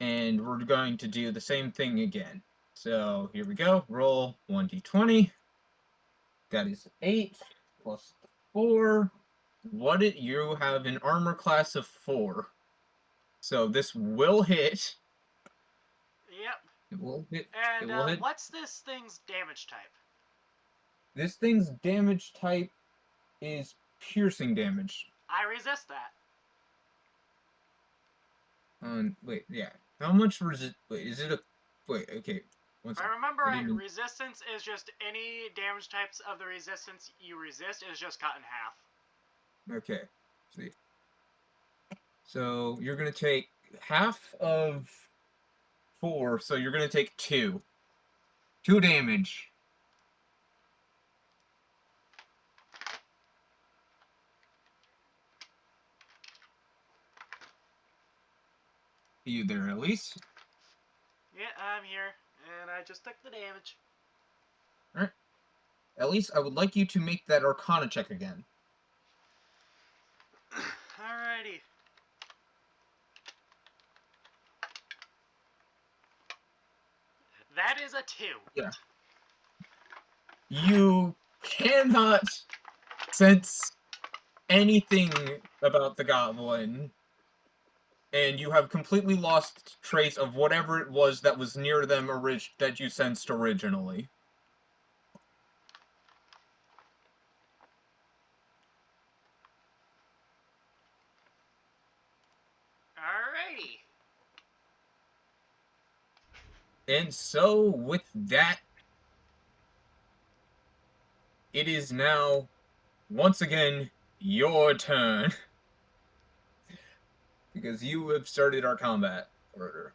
And we're going to do the same thing again. So, here we go. Roll 1d20. That is 8 plus 4. You have an armor class of 4. So this will hit. Yep. It will hit. And It will hit. what's this thing's damage type? This thing's damage type is piercing damage. I resist that. Wait, yeah. How much wait, is it a wait, okay. If I remember right, resistance is just any damage types of the resistance you resist is just cut in half. Okay. See. So you're gonna take half of 4, so you're gonna take 2. 2 damage. You there, Eleise? Yeah, I'm here, and I just took the damage. Alright. Eleise, I would like you to make that Arcana check again. Alrighty. That is a 2. Yeah. You cannot sense anything about the goblin, and you have completely lost trace of whatever it was that was near them that you sensed originally. Alrighty. And so, with that, it is now, once again, your turn. Because you have started our combat order.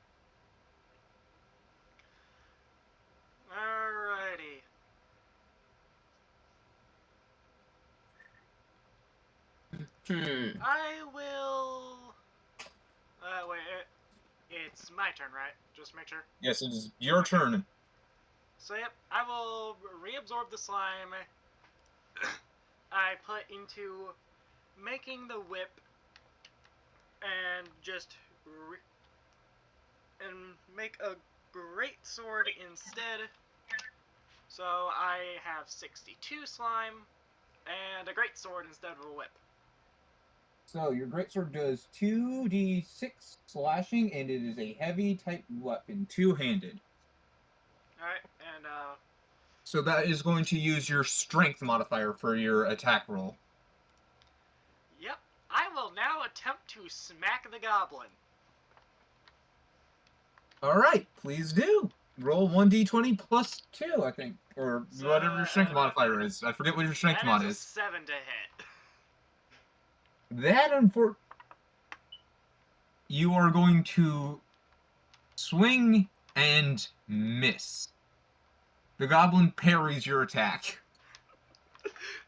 Alrighty. I will... wait, it's my turn, right? Just make sure. Yes, it is your turn. So, yep, I will reabsorb the slime I put into making the whip and just and make a great sword instead. So I have 62 slime and a great sword instead of a whip. So your greatsword does 2d6 slashing, and it is a heavy type weapon, two-handed. Alright, and So that is going to use your strength modifier for your attack roll. yep, I will now attempt to smack the goblin. Alright, please do. Roll 1d20 plus 2, I think. Or So, whatever your strength modifier is. I forget what your strength mod That is is. a 7 to hit. That, you are going to swing and miss. The goblin parries your attack.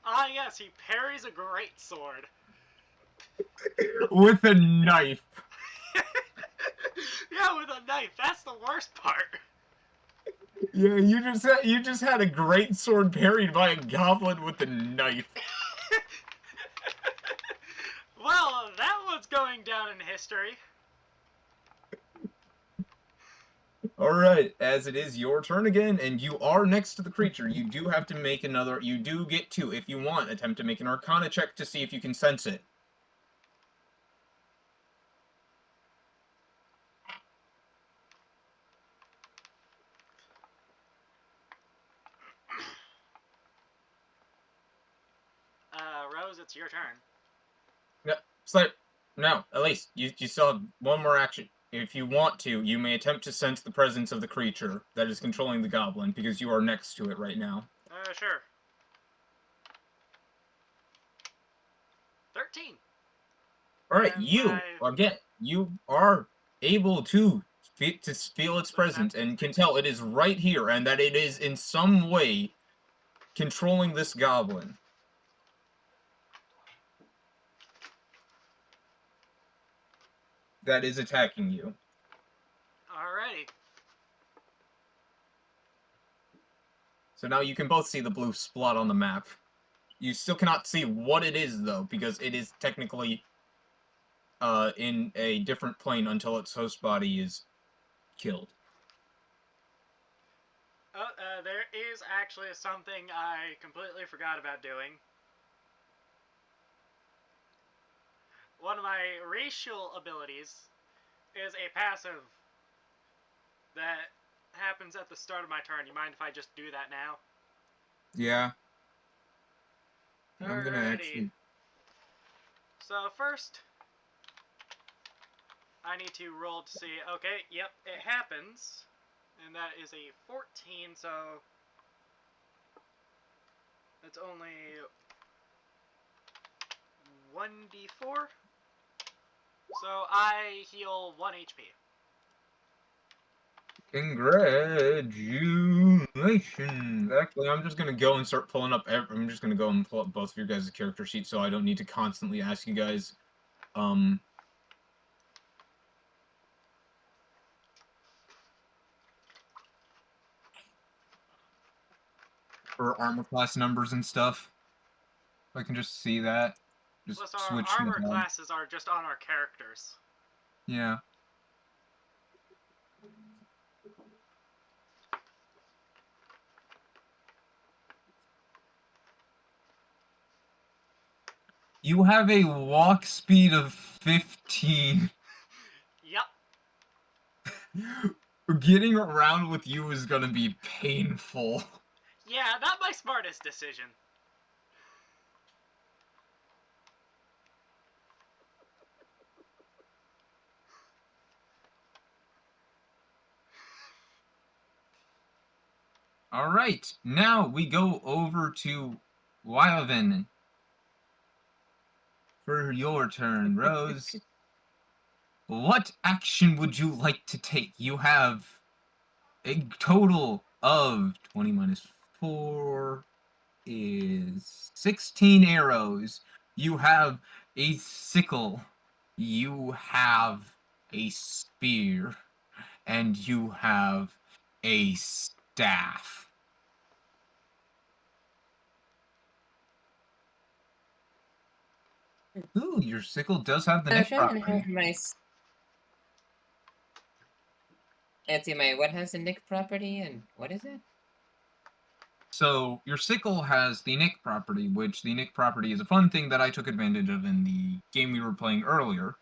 Ah yes, he parries a great sword. With a knife. Yeah, with a knife. That's the worst part. Yeah, you just had a great sword parried by a goblin with a knife. Well, that one's going down in history. Alright, as it is your turn again, and you are next to the creature, you do have to make another, you do get to, if you want, attempt to make an Arcana check to see if you can sense it. Rose, it's your turn. No, Slayer, no, Eleise, you still have one more action. If you want to, you may attempt to sense the presence of the creature that is controlling the goblin, because you are next to it right now. Sure. 13. Alright, And you are able to feel its presence and can tell it is right here and that it is in some way controlling this goblin. That is attacking you. Alrighty. So now you can both see the blue spot on the map. You still cannot see what it is, though, because it is technically in a different plane until its host body is killed. Oh, there is actually something I completely forgot about doing. One of my racial abilities is a passive that happens at the start of my turn. You mind if I just do that now? Yeah. I'm gonna Alrighty. actually... So first, I need to roll to see, okay, yep, it happens. And that is a 14, so that's only 1d4. So I heal 1 HP. Congratulations! Actually, I'm just gonna go and start pulling up. I'm just gonna go and pull up both of your guys' character sheets, so I don't need to constantly ask you guys, for armor class numbers and stuff. I can just see that. Just Plus, our switch armor them out. classes are just on our characters. Yeah. You have a walk speed of 15. Yep. Getting around with you is gonna be painful. Yeah, not my smartest decision. Alright, now we go over to Yvonne. For your turn, Rose. What action would you like to take? You have a total of 20 minus 4 is 16 arrows. You have a sickle. You have a spear. And you have a staff. Ooh, your sickle does have the nick Sure, I'm gonna property. have my. Let's see, my what has the nick property and what is it? So your sickle has the nick property, which the nick property is a fun thing that I took advantage of in the game we were playing earlier.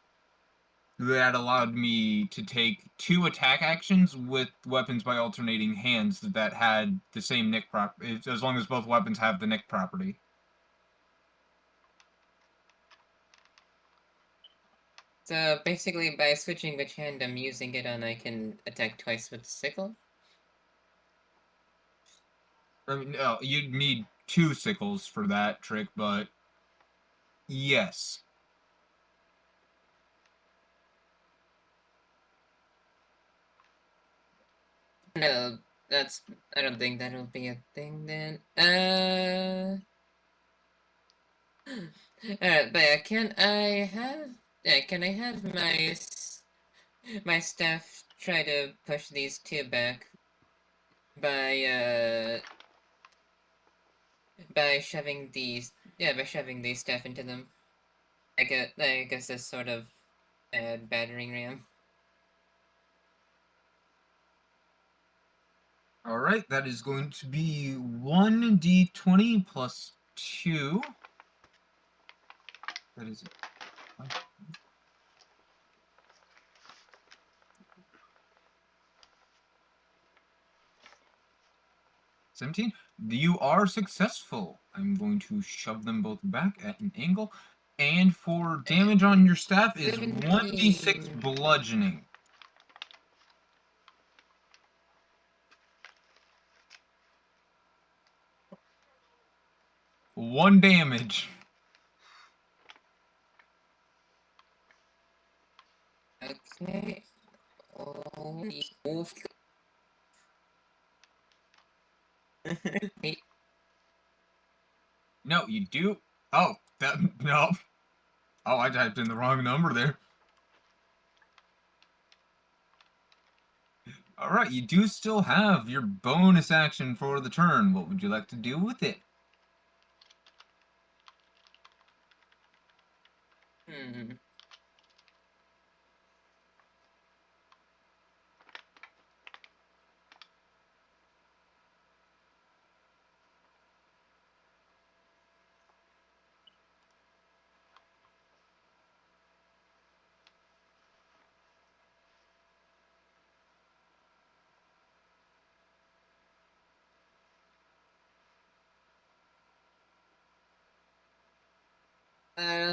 That allowed me to take 2 attack actions with weapons by alternating hands that had the same nick property, as long as both weapons have the nick property. So basically, by switching which hand I'm using it on, I can attack twice with the sickle. I mean, no, you'd need 2 sickles for that trick, but yes. No, that's. I don't think that'll be a thing then. Alright, but yeah, can I have? Yeah, can I have my staff try to push these 2 back by by shoving these staff into them? I guess a sort of battering ram. Alright, that is going to be 1d20 plus 2. That is 17. You are successful. I'm going to shove them both back at an angle. And for damage on your staff is 1d6 bludgeoning. One damage. Okay. Holy oof. No, you do. Oh, that no. Oh, I typed in the wrong number there. Alright, you do still have your bonus action for the turn. What would you like to do with it? Hmm.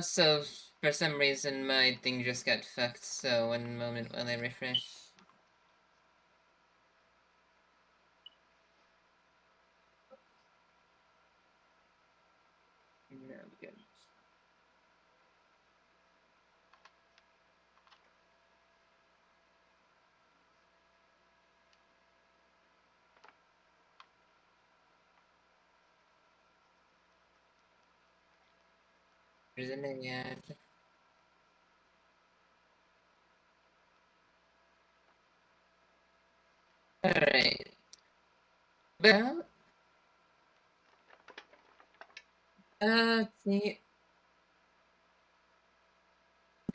So for some reason my thing just got fucked, so one moment while I refresh. No, good. There's an ad. Alright. Well, let's see.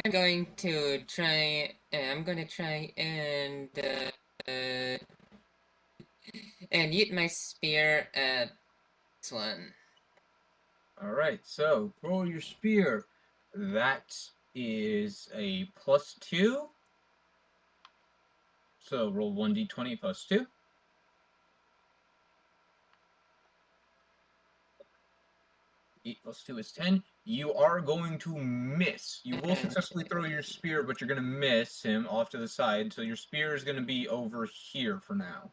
I'm going to try. I'm gonna try and use my spear at this one. Alright, so roll your spear. That is a +2. So roll 1d20 plus 2. 8 plus 2 is 10. You are going to miss. You will successfully throw your spear, but you're going to miss him off to the side. So your spear is going to be over here for now.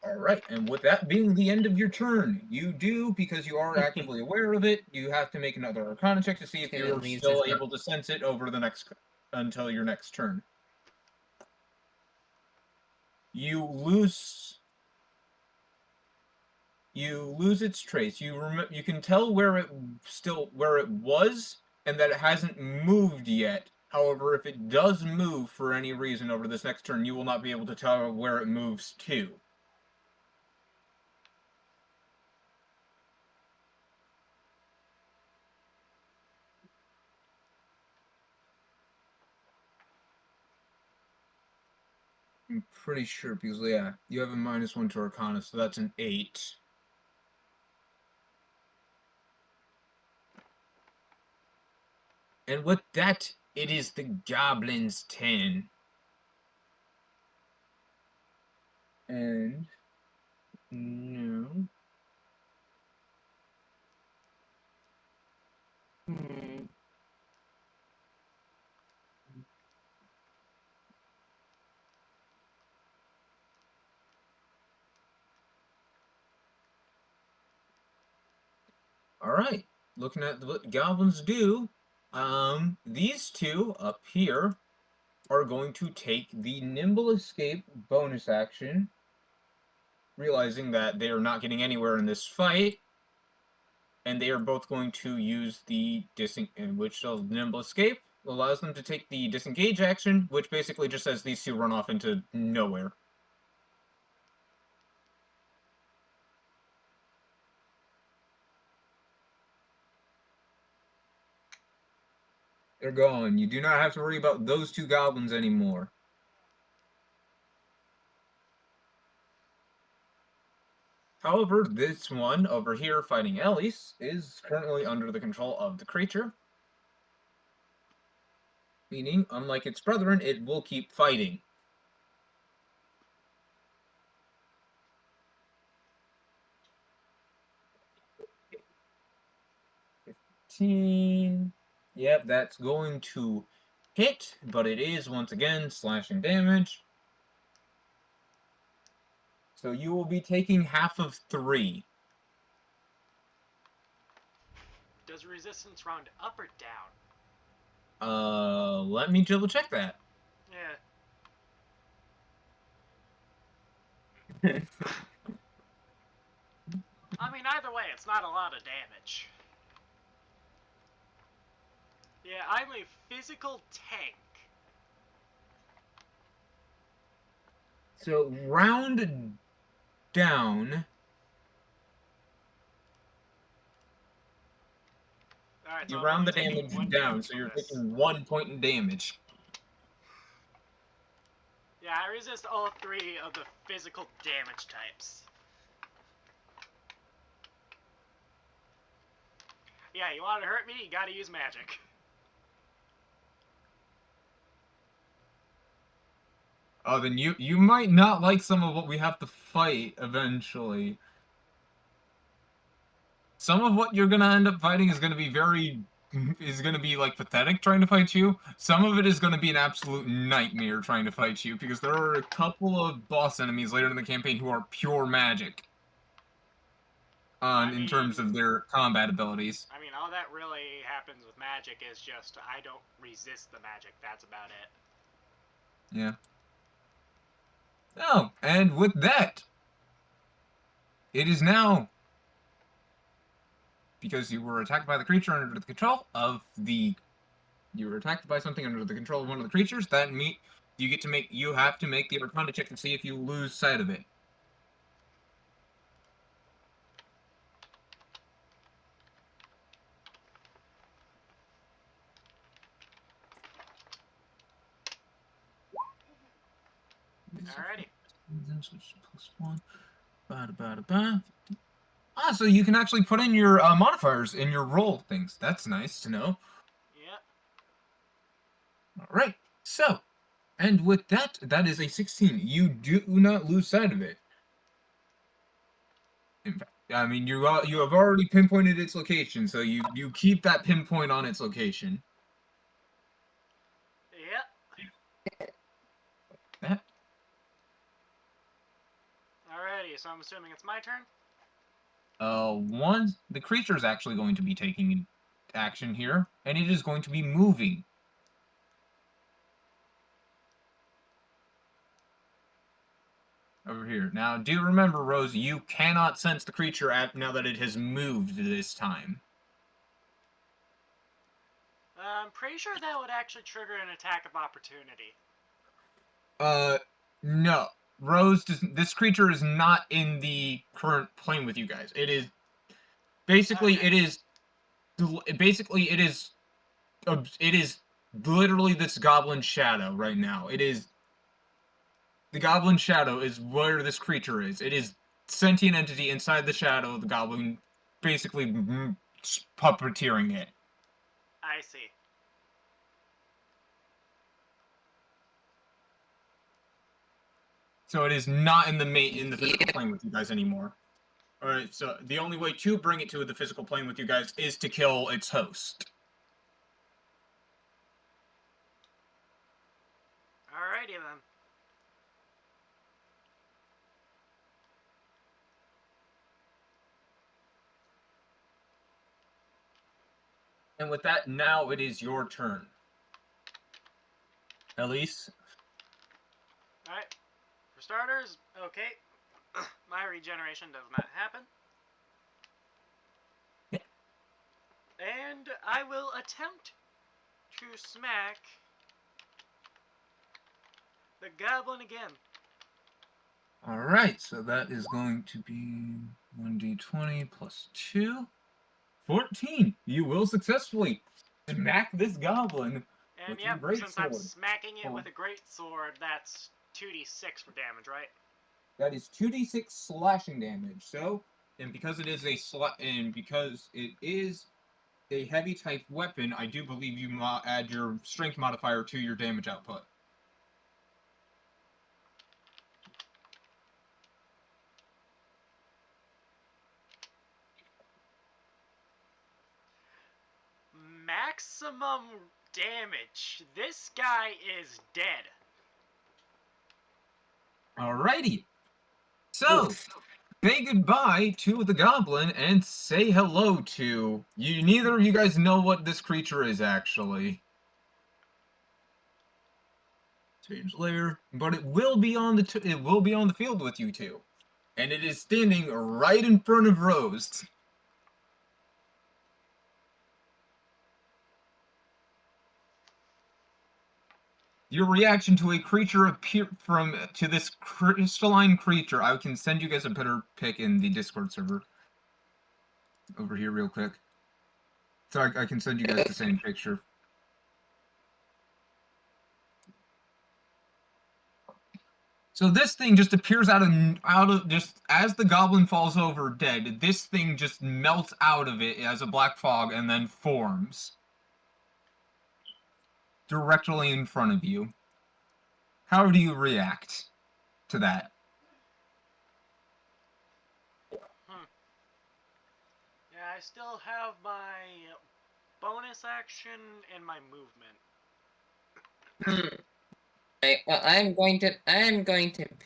Alright, and with that being the end of your turn, you do, because you are actively aware of it, you have to make another Arcana check to see if you're still able to sense it over the next until your next turn. You lose its trace. You can tell where it was and that it hasn't moved yet. However, if it does move for any reason over this next turn, you will not be able to tell where it moves to. I'm pretty sure, because, yeah, you have a -1 to Arcana, so that's an 8. And with that, it is the Goblin's 10. And... no... Alright, looking at what goblins do, these two up here are going to take the Nimble Escape bonus action, realizing that they are not getting anywhere in this fight, and they are both going to use the Nimble Escape allows them to take the Disengage action, which basically just says these two run off into nowhere. They're gone. You do not have to worry about those two goblins anymore. However, this one over here fighting Eleise is currently under the control of the creature. Meaning, unlike its brethren, it will keep fighting. Yep, that's going to hit, but it is, once again, slashing damage. So you will be taking half of 3. Does resistance round up or down? Let me double check that. Yeah. I mean, either way, it's not a lot of damage. Yeah, I'm a physical tank. So, round down. Alright, You so round the damage down, so you're taking 1 point in damage. Yeah, I resist all 3 of the physical damage types. Yeah, you want to hurt me, you gotta use magic. Oh, then you might not like some of what we have to fight eventually. Some of what you're gonna end up fighting is gonna be like pathetic trying to fight you. Some of it is gonna be an absolute nightmare trying to fight you, because there are a couple of boss enemies later in the campaign who are pure magic. In terms of their combat abilities. I mean, all that really happens with magic is just, I don't resist the magic, that's about it. Yeah. Oh, and with that, it is now, because you were attacked by the creature under the control of the... You were attacked by something under the control of one of the creatures, you have to make the Arcana check to see if you lose sight of it. Alrighty. +1. So you can actually put in your modifiers in your roll things. That's nice to know. Yep. All right. So, and with that, that is a 16. You do not lose sight of it. In fact, I mean, you have already pinpointed its location, so you keep that pinpoint on its location. Yep. That. Alrighty, so I'm assuming it's my turn? The creature is actually going to be taking action here, and it is going to be moving. Over here. Now, do remember, Rose, you cannot sense the creature now that it has moved this time. I'm pretty sure that would actually trigger an attack of opportunity. No. Rose, this creature is not in the current plane with you guys. It is, basically, Okay. it is literally this goblin shadow right now. The goblin shadow is where this creature is. It is sentient entity inside the shadow of the goblin, basically puppeteering it. I see. So it is not in the physical plane with you guys anymore. Alright, so the only way to bring it to the physical plane with you guys is to kill its host. Alrighty then. And with that, now it is your turn. Eleise? Alright. For starters, okay. My regeneration does not happen. Yeah. And I will attempt to smack the goblin again. Alright, so that is going to be 1d20 plus 2. 14! You will successfully smack this goblin And with your yep, great since sword. I'm smacking it with a great sword, that's 2d6 for damage, right? That is 2d6 slashing damage. So, and because it is a heavy type weapon, I do believe you add your strength modifier to your damage output. Maximum damage. This guy is dead. Alrighty. So, say goodbye to the goblin and say hello to you. Neither of you guys know what this creature is actually. Change layer, but it will be on the field with you two, and it is standing right in front of Rose. Your reaction to a creature to this crystalline creature. I can send you guys a better pic in the Discord server. Over here real quick. So I can send you guys the same picture. So this thing just appears out of just as the goblin falls over dead, this thing just melts out of it as a black fog and then forms directly in front of you. How do you react to that? Yeah, I still have my bonus action and my movement. Right, well, I'm going to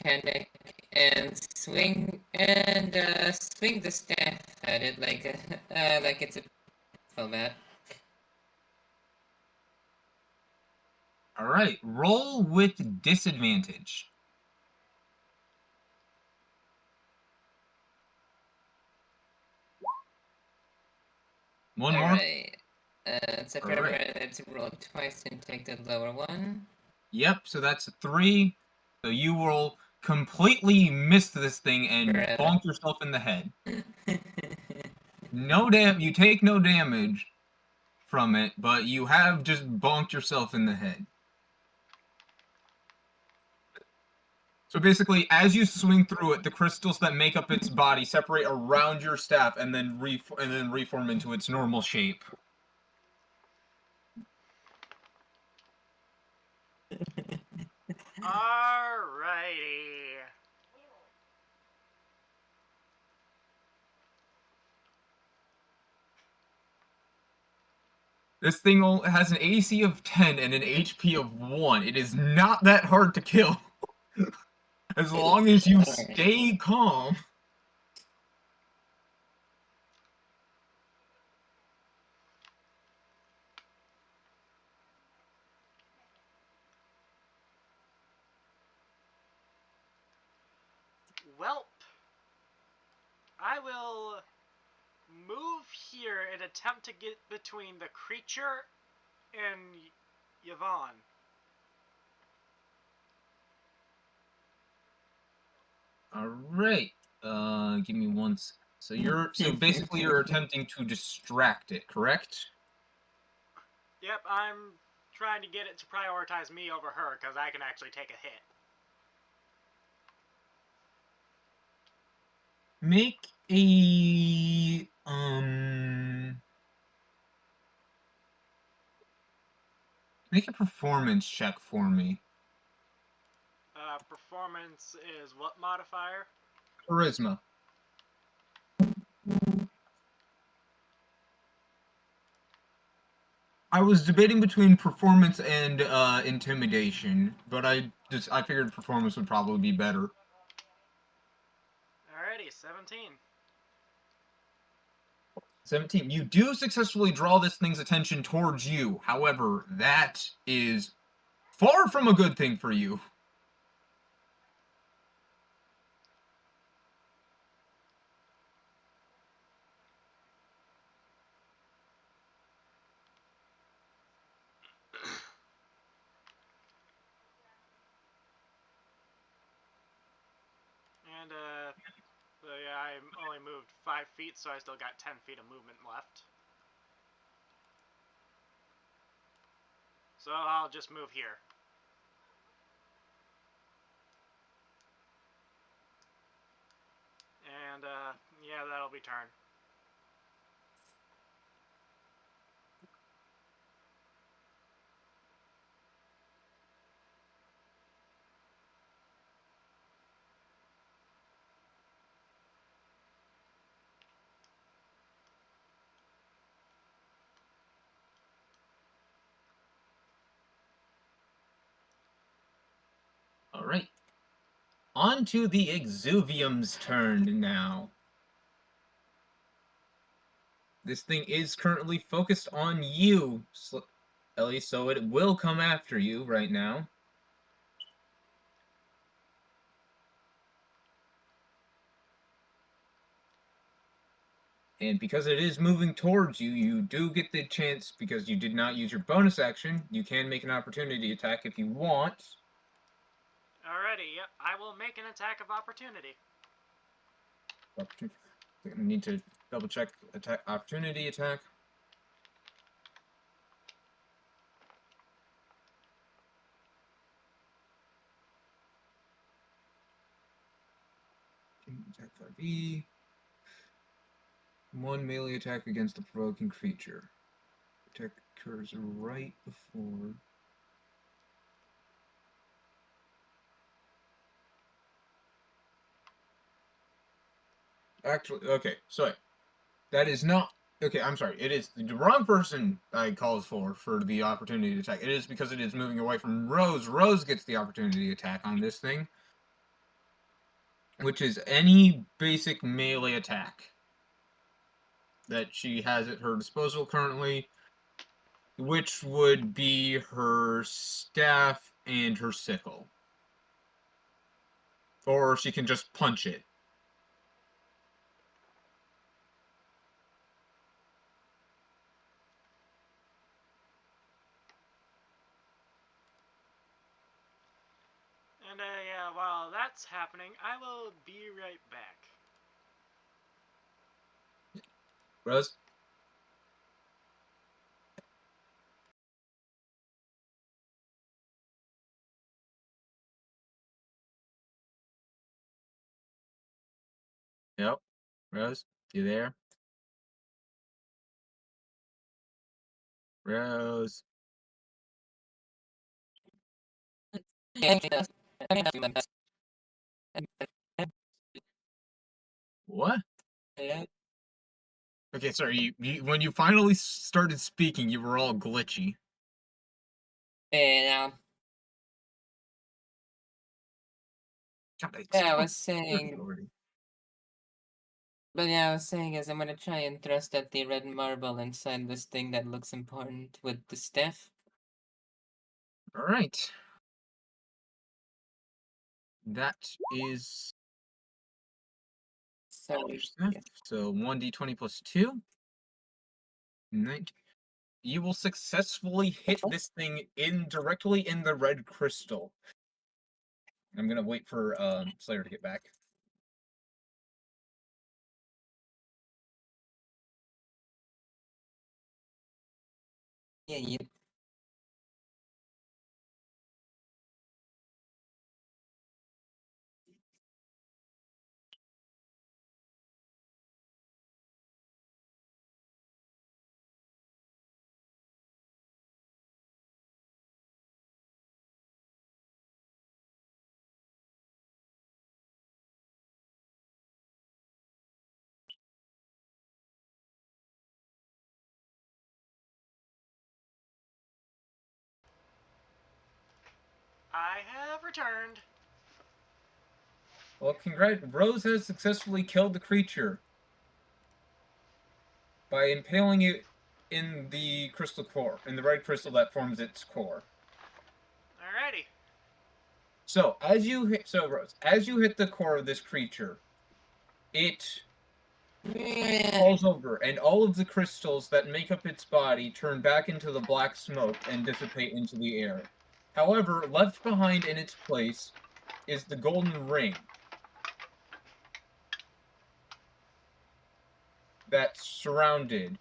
panic and swing the staff at it like it's a baseball bat. All right, roll with disadvantage. One more. Alright. It's roll twice and take the lower one. Yep, so that's a 3. So you will completely miss this thing and bonk yourself in the head. You take no damage from it, but you have just bonked yourself in the head. So basically, as you swing through it, the crystals that make up its body separate around your staff and then reform into its normal shape. Alrighty. This thing has an AC of 10 and an HP of 1. It is not that hard to kill. As long as you stay calm. Welp. I will move here and attempt to get between the creature and Yvonne. Alright. Give me one second. So basically you're attempting to distract it, correct? Yep, I'm trying to get it to prioritize me over her, because I can actually take a hit. Make a make a performance check for me. Performance is what modifier? Charisma. I was debating between performance and intimidation, but I figured performance would probably be better. Alrighty, 17. 17. You do successfully draw this thing's attention towards you. However, that is far from a good thing for you. And, so yeah, I only moved 5 feet, so I still got 10 feet of movement left. So I'll just move here. And, yeah, that'll be turn. Alright. On to the Exuvium's turn now. This thing is currently focused on you, Ellie, so it will come after you right now. And because it is moving towards you, you do get the chance, because you did not use your bonus action, you can make an opportunity attack if you want. Alrighty, yep, I will make an attack of opportunity. I need to double check opportunity attack. Attack 5e. One melee attack against a provoking creature. Attack occurs right before. Actually, okay, sorry. That is not. Okay, I'm sorry. It is the wrong person I calls for the opportunity to attack. It is because it is moving away from Rose. Rose gets the opportunity attack on this thing, which is any basic melee attack that she has at her disposal currently, which would be her staff and her sickle. Or she can just punch it. And, yeah, while that's happening, I will be right back. Rose? Yep. Rose, you there? Rose. What? Okay, sorry. When you finally started speaking, you were all glitchy. And God, yeah, I was saying, already. but yeah, I was saying is I'm gonna try and thrust at the red marble inside this thing that looks important with the staff. All right. That is So your staff. yeah. So 1d20 plus 2. 19. You will successfully hit this thing directly in the red crystal. I'm gonna wait for Slayer to get back. Yeah, you. I have returned. Well, congrats. Rose has successfully killed the creature by impaling it in the crystal core, in the red crystal that forms its core. Alrighty. So Rose, as you hit the core of this creature, it falls over, and all of the crystals that make up its body turn back into the black smoke and dissipate into the air. However, left behind in its place is the golden ring that's surrounded.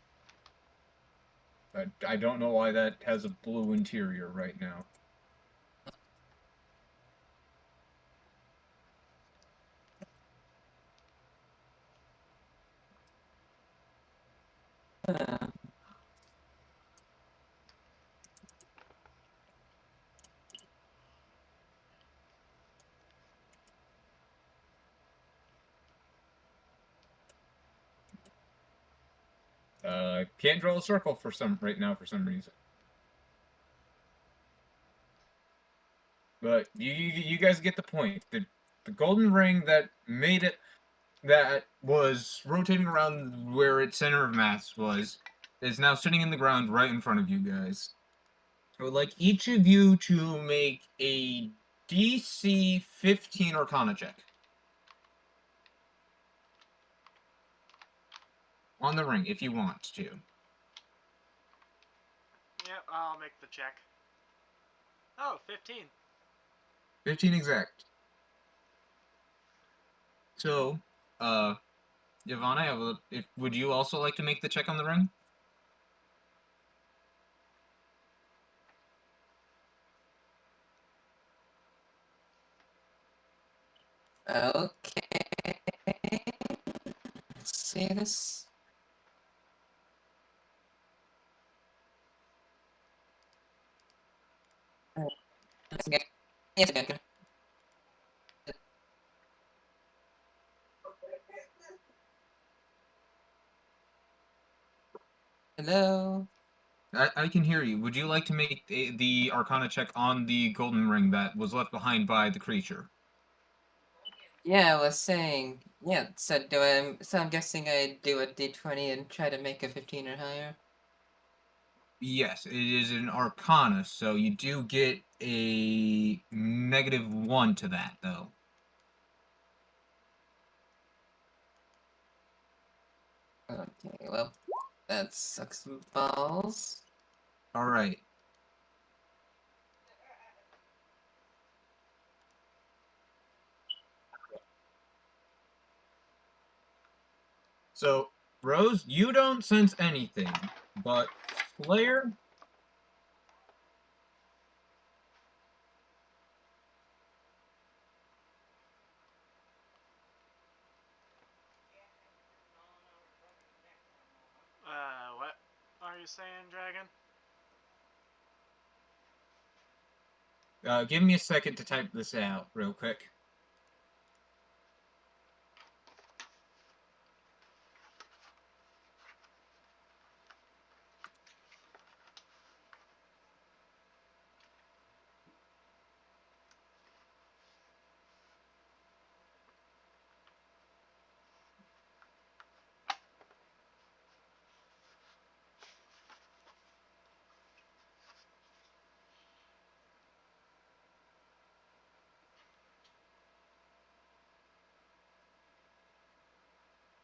I don't know why that has a blue interior right now. Can't draw a circle for some reason. But you guys get the point. The golden ring that made it, that was rotating around where its center of mass was, is now sitting in the ground right in front of you guys. I would like each of you to make a DC 15 Arcana check on the ring if you want to. Yep, I'll make the check. Oh, 15. 15 exact. So, Yvonne, would you also like to make the check on the ring? Okay. Let's see this. Okay. Yes, okay. Hello. I can hear you. Would you like to make the Arcana check on the golden ring that was left behind by the creature? Yeah, I was saying. Yeah. So I'm guessing I do a D20 and try to make a 15 or higher. Yes, it is an Arcana, so you do get a -1 to that, though. Okay. Well, that sucks balls. All right. So, Rose, you don't sense anything, but Slayer, you saying, Dragon? Give me a second to type this out real quick.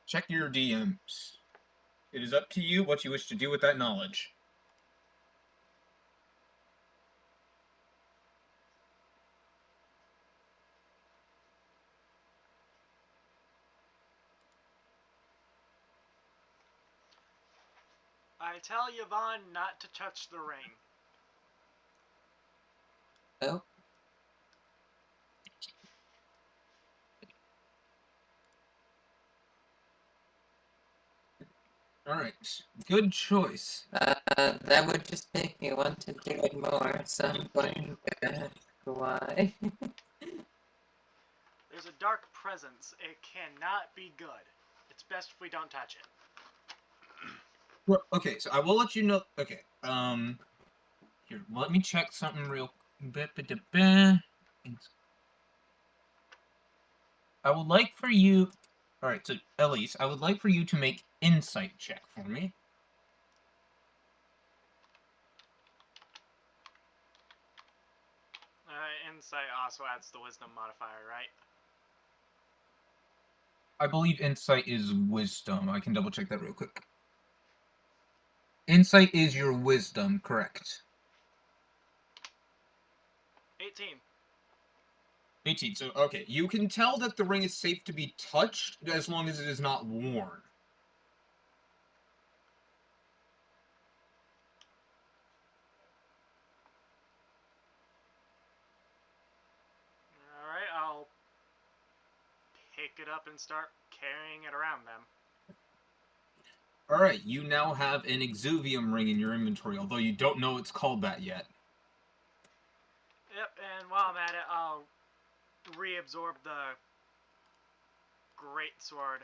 Check your DMs. It is up to you what you wish to do with that knowledge. I tell Yvonne not to touch the ring. Oh, Alright, good choice. that would just make me want to do it more, so I'm going to ask why. There's a dark presence. It cannot be good. It's best if we don't touch it. Well, okay, so I will let you know. Okay, here, let me check something real. I would like for you. All right, so Eleise, I would like for you to make insight check for me. Insight also adds the wisdom modifier, right? I believe insight is wisdom. I can double check that real quick. Insight is your wisdom, correct? 18. 18. So, okay, you can tell that the ring is safe to be touched as long as it is not worn. Alright, I'll pick it up and start carrying it around them. Alright, you now have an exuvium ring in your inventory, although you don't know it's called that yet. Yep, and while I'm at it, I'll reabsorb the great sword.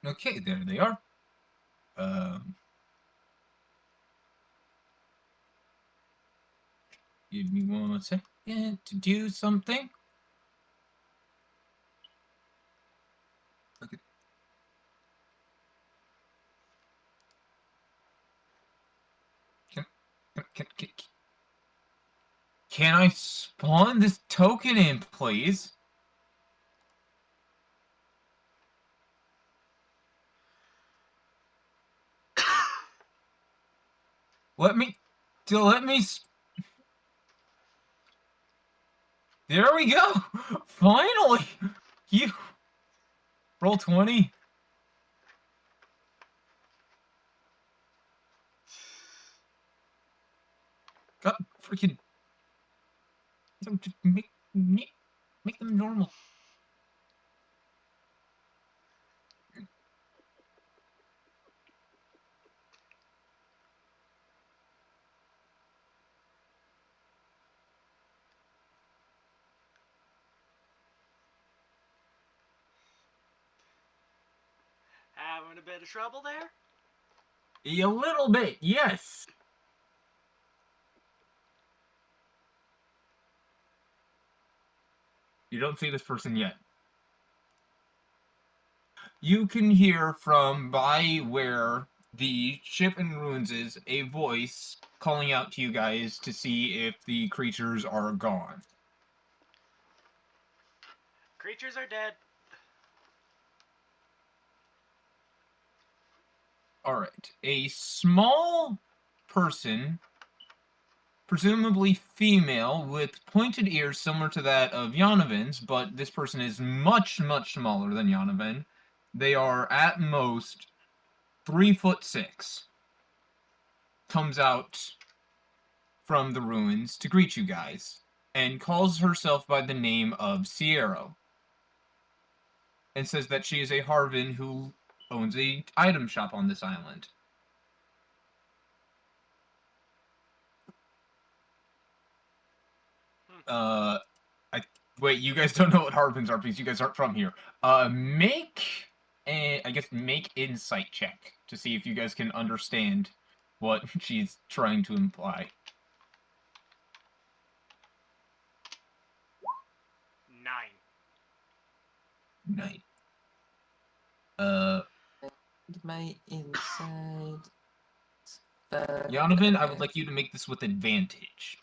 Okay, there they are. Give me 1 second to do something. Okay. Can I spawn this token in, please? Let me. There we go! Finally! You. Roll 20. God, freaking. Just make them normal. Having a bit of trouble there? A little bit, yes. You don't see this person yet. You can hear from by where the ship in ruins is a voice calling out to you guys to see if the creatures are gone. Creatures are dead. Alright. A small person, presumably female, with pointed ears similar to that of Yonovan's, but this person is much, much smaller than Yonovan. They are at most 3'6". Comes out from the ruins to greet you guys, and calls herself by the name of Sierra, and says that she is a Harvin who owns a item shop on this island. Wait, you guys don't know what Harvins are because you guys aren't from here. Make insight check to see if you guys can understand what she's trying to imply. 9. 9. My inside. Yonovan, I would like you to make this with advantage.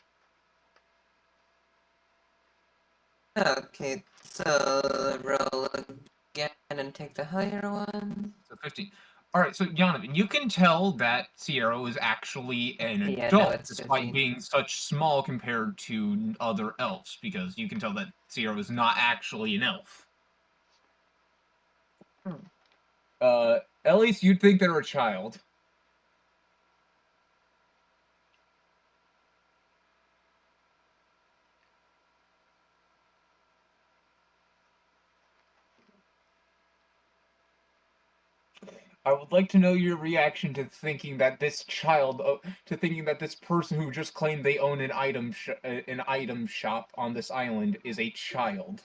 Okay, so roll again and take the higher one. So 15. Alright, so Yonovan, you can tell that Sierra is actually an Yeah, adult, no, it's despite 15. being such small compared to other elves, because you can tell that Sierra is not actually an elf. Eleise, you'd think they're a child. I would like to know your reaction to thinking that this person who just claimed they own an item shop on this island is a child.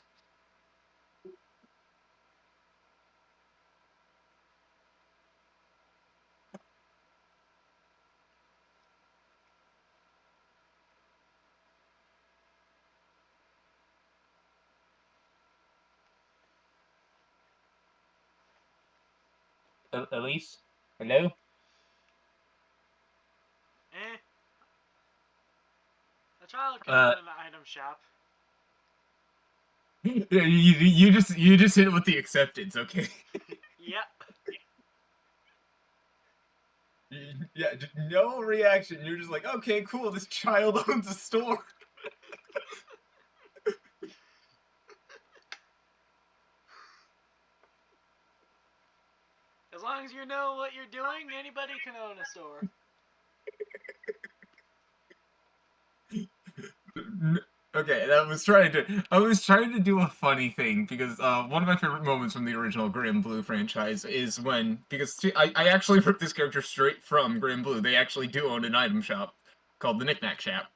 Eleise? Hello? A child can own an item shop. you just hit it with the acceptance, okay? Yep. Yeah, just no reaction. You're just like, okay, cool, this child owns a store. As long as you know what you're doing, anybody can own a store. Okay, I was trying to do a funny thing because one of my favorite moments from the original GranBlue franchise is when, because I actually ripped this character straight from GranBlue. They actually do own an item shop called the Knickknack Shop,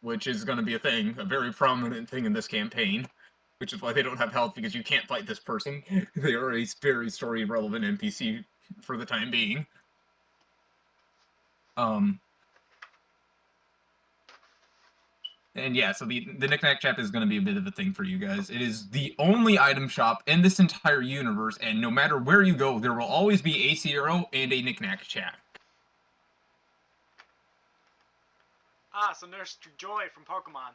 which is going to be a thing, a very prominent thing in this campaign, which is why they don't have health, because you can't fight this person. They are a very story relevant NPC for the time being. And yeah, so the Knickknack Shop is going to be a bit of a thing for you guys. It is the only item shop in this entire universe, and no matter where you go, there will always be a Zero and a Knickknack Shop. Ah, so Nurse Joy from Pokemon.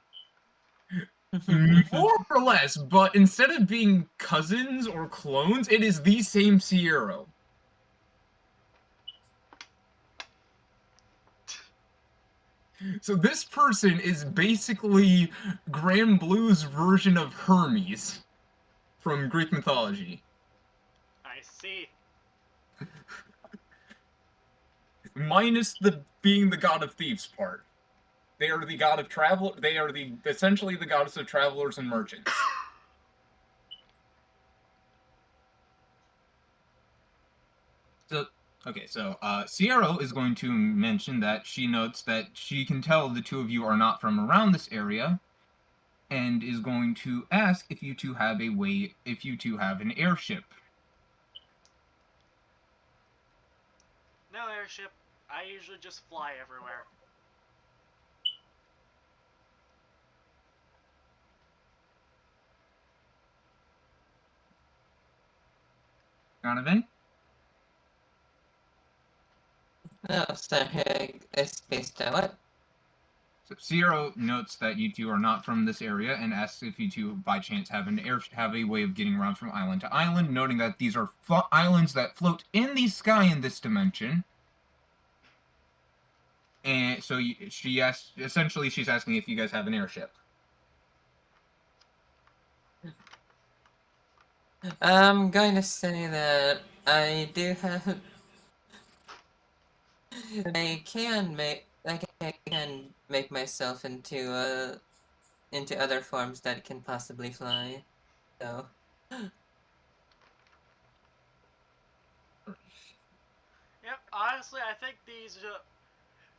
More or less, but instead of being cousins or clones, it is the same Sierra. So this person is basically GranBlue's version of Hermes from Greek mythology. I see. Minus the being the god of thieves part. They are the god of travel. They are essentially the goddess of travelers and merchants. So Sierra is going to mention that she notes that she can tell the two of you are not from around this area, and is going to ask if you two have an airship. No airship. I usually just fly everywhere. Donovan? Oh, sorry, I spaced out. What? So Sierra notes that you two are not from this area and asks if you two, by chance, have a way of getting around from island to island, noting that these are islands that float in the sky in this dimension, And so she asked. Essentially, she's asking if you guys have an airship. I'm going to say that I do have. I can make myself into other forms that can possibly fly. So. Yep, honestly, I think these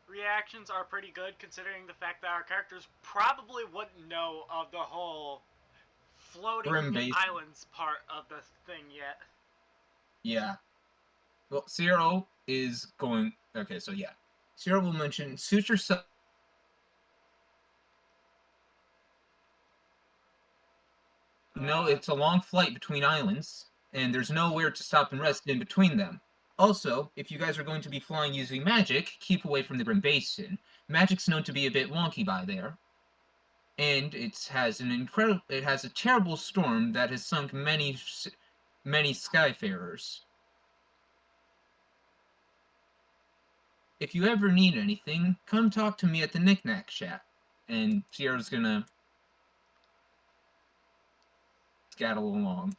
reactions are pretty good considering the fact that our characters probably wouldn't know of the whole floating Grim base. islands part of the thing yet. Yeah. Well, Cyril is going. Okay, so yeah, Cyril will mention suit yourself. No, it's a long flight between islands, and there's nowhere to stop and rest in between them. Also, if you guys are going to be flying using magic, keep away from the Rim Basin. Magic's known to be a bit wonky by there. And it has a terrible storm that has sunk many skyfarers. If you ever need anything, come talk to me at the Knick-Knack Shack. And Sierra's gonna scattle along.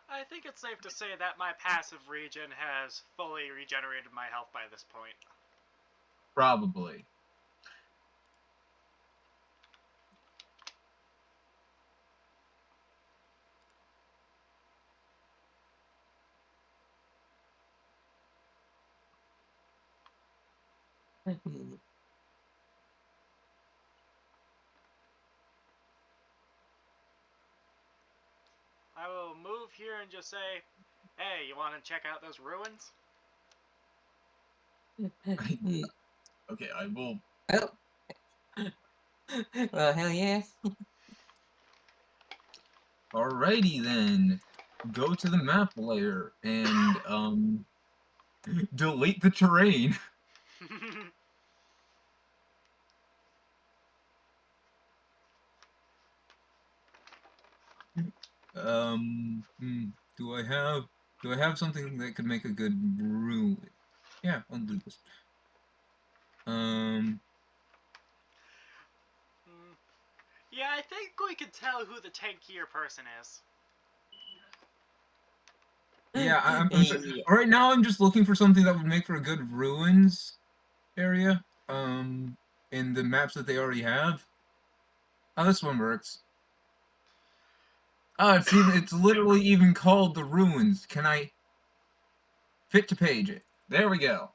I think it's safe to say that my passive region has fully regenerated my health by this point. Probably. I will move here and just say, hey, you want to check out those ruins? Okay, I will. Oh. Well, hell yeah. Alrighty then. Go to the map layer and delete the terrain. Do I have something that could make a good ruin? Yeah, I'll do this. Yeah, I think we can tell who the tankier person is. Yeah, I'm sorry. Right now I'm just looking for something that would make for a good ruins area. In the maps that they already have. Oh, this one works. Oh, it's literally even called the ruins. Can I fit to page it? There we go.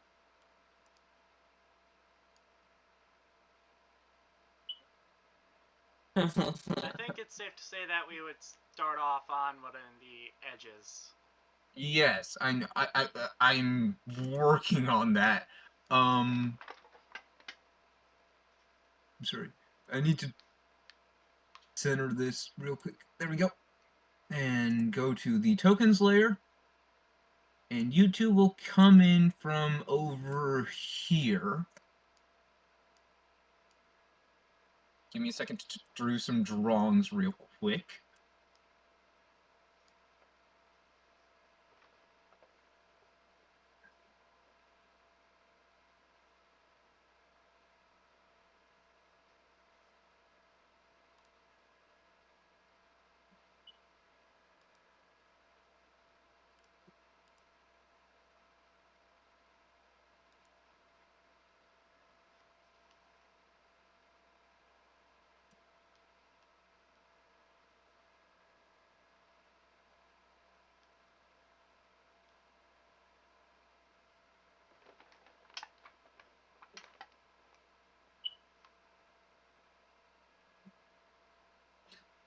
I think it's safe to say that we would start off on one of the edges. Yes, I'm working on that. I'm sorry. I need to center this real quick. There we go. And go to the tokens layer. And you two will come in from over here. Give me a second to do some drawings real quick.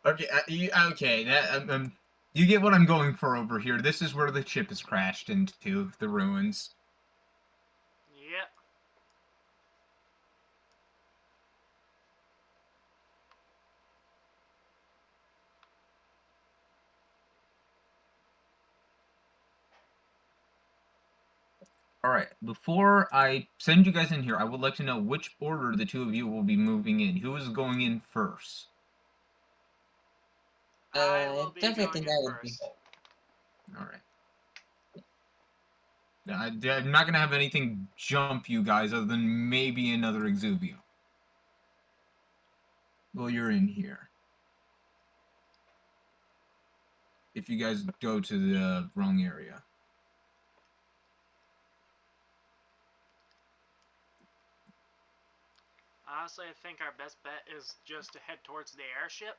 Okay, okay, that you get what I'm going for over here. This is where the ship has crashed into the ruins. Yep. Alright, before I send you guys in here, I would like to know which order the two of you will be moving in. Who is going in first? I will be Definitely going think in that would be. first. All right. I'm not gonna have anything jump you guys other than maybe another Exuvio. Well, you're in here. If you guys go to the wrong area. Honestly, I think our best bet is just to head towards the airship.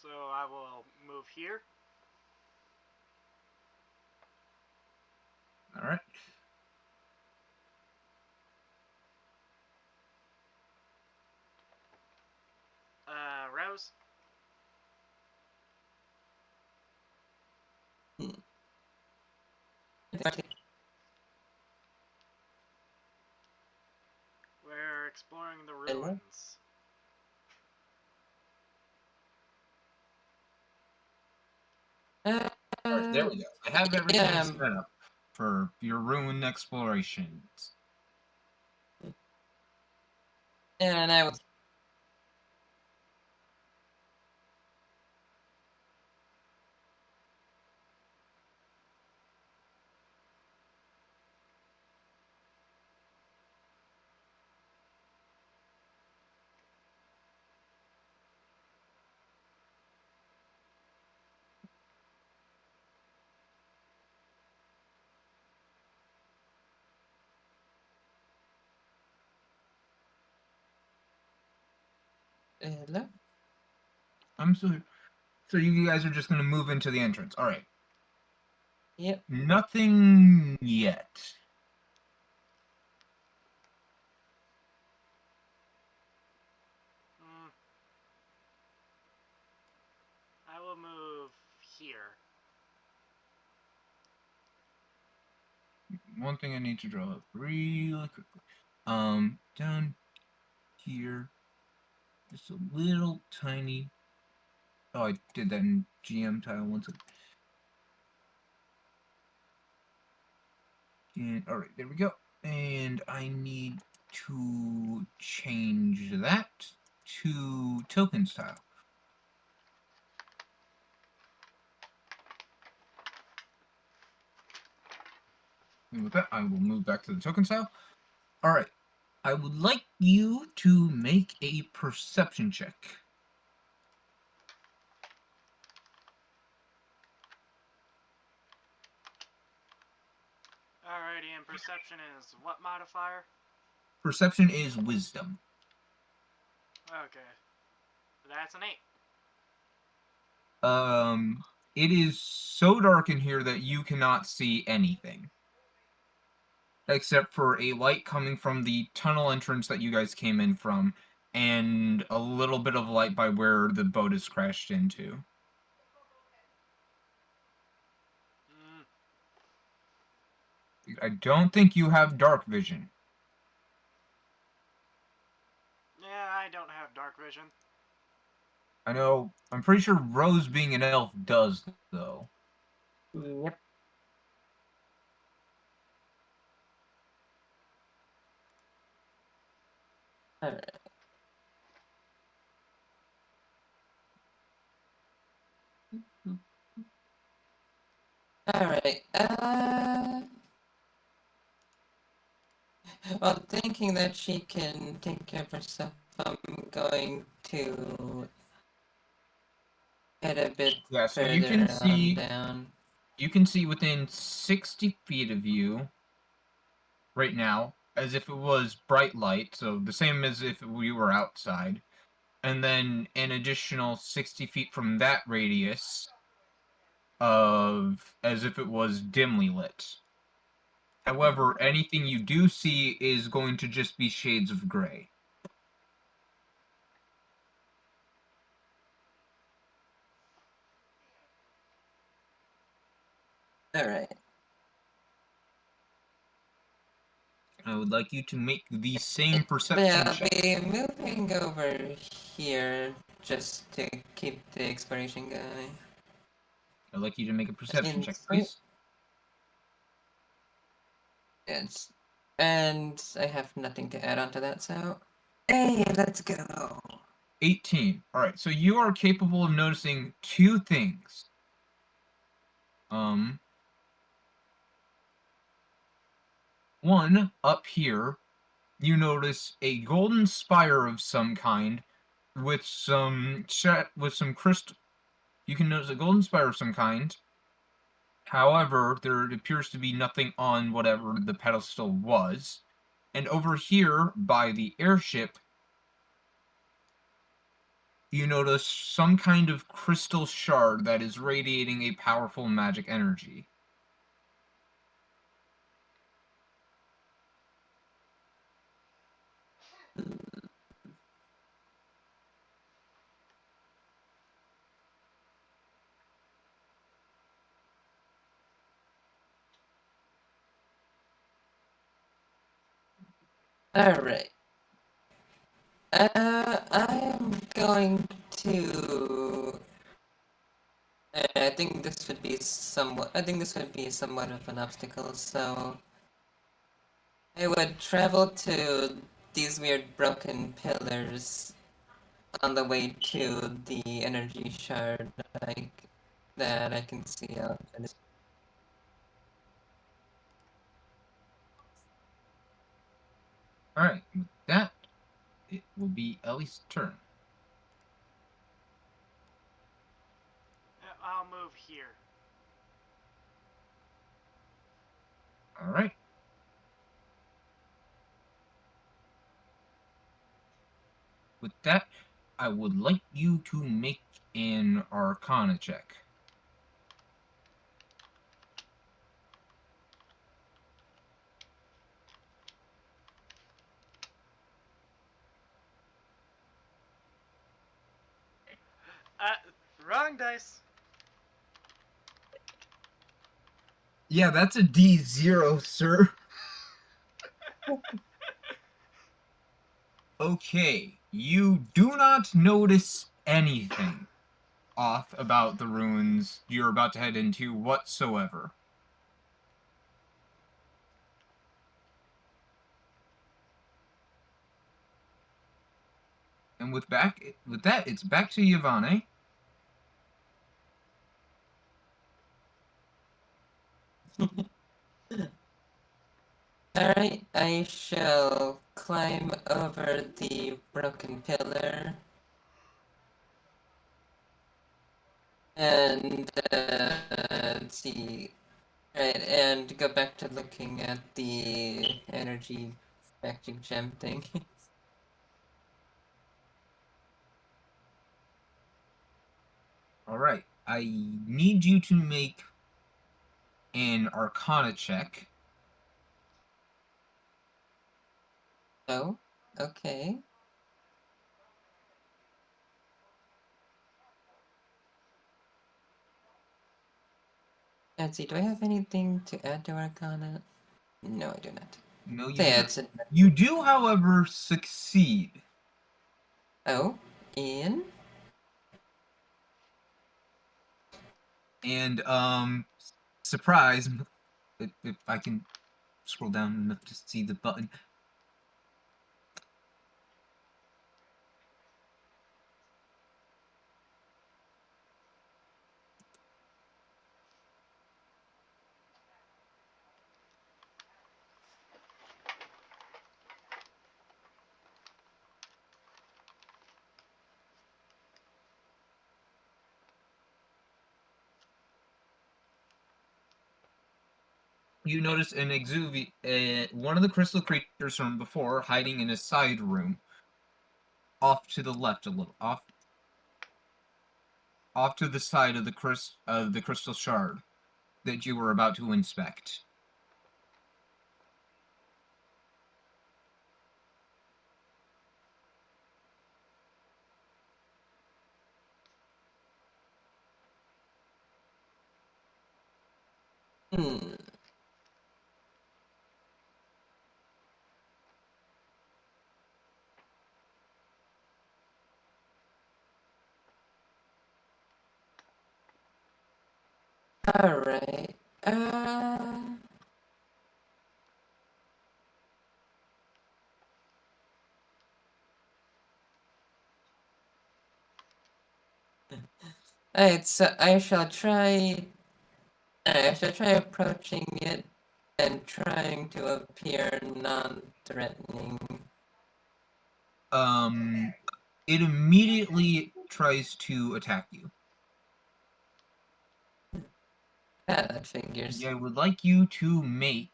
So I will move here. All right. Rose. We're exploring the ruins. All right, there we go. I have everything set up for your ruin explorations. And I was. Hello? I'm so you guys are just gonna move into the entrance. All right. Yep. Nothing yet. I will move here. One thing I need to draw up really quickly. Down here, just a little tiny. Oh, I did that in GM tile once. And all right, there we go. And I need to change that to tokens tile. And with that, I will move back to the tokens tile. All right, I would like you to make a perception check. Alrighty, and perception is what modifier? Perception is wisdom. Okay. That's an 8. It is so dark in here that you cannot see anything. Except for a light coming from the tunnel entrance that you guys came in from, and a little bit of light by where the boat is crashed into. I don't think you have dark vision. Yeah, I don't have dark vision. I know, I'm pretty sure Rose being an elf does, though. Yep. Alright. Alright, well, thinking that she can take care of herself, I'm going to head a bit Yeah, so further you can on see down. you can see within 60 feet of you right now, as if it was bright light, so the same as if we were outside. And then an additional 60 feet from that radius of as if it was dimly lit. However, anything you do see is going to just be shades of gray. Alright. I would like you to make the same But perception yeah, I'll check. be moving over here just to keep the exploration going. I'd like you to make a perception check, Insight. please. Yes. And I have nothing to add on to that, so... Hey, let's go! 18. Alright, so you are capable of noticing two things. One, up here, you notice a golden spire of some kind with some crystal. You can notice a golden spire of some kind. However, there appears to be nothing on whatever the pedestal was. And over here, by the airship, you notice some kind of crystal shard that is radiating a powerful magic energy. Alright. I'm going to... I think this would be somewhat of an obstacle, so... I would travel to these weird broken pillars on the way to the energy shard that I can see out. Alright, with that, it will be Ellie's turn. I'll move here. Alright. With that, I would like you to make an Arcana check. Wrong dice. Yeah, that's a D0, sir. Okay, you do not notice anything off about the ruins you're about to head into whatsoever. And with that, it's back to Yvonne. Alright, I shall climb over the broken pillar. And, let's see. Right, and go back to looking at the energy magic gem thing. Alright, I need you to make an Arcana check. Oh, okay. Let's see, do I have anything to add to Arcana? No, I do not. No, you So yeah, don't. You do, however, succeed. Oh, in? And, surprise, if I can scroll down enough to see the button. You notice an one of the crystal creatures from before hiding in a side room, off to the left a little, off to the side of the crystal shard that you were about to inspect. Hmm. Alright. Alright, so I shall try approaching it and trying to appear non-threatening. It immediately tries to attack you. Yeah, that figures. I would like you to make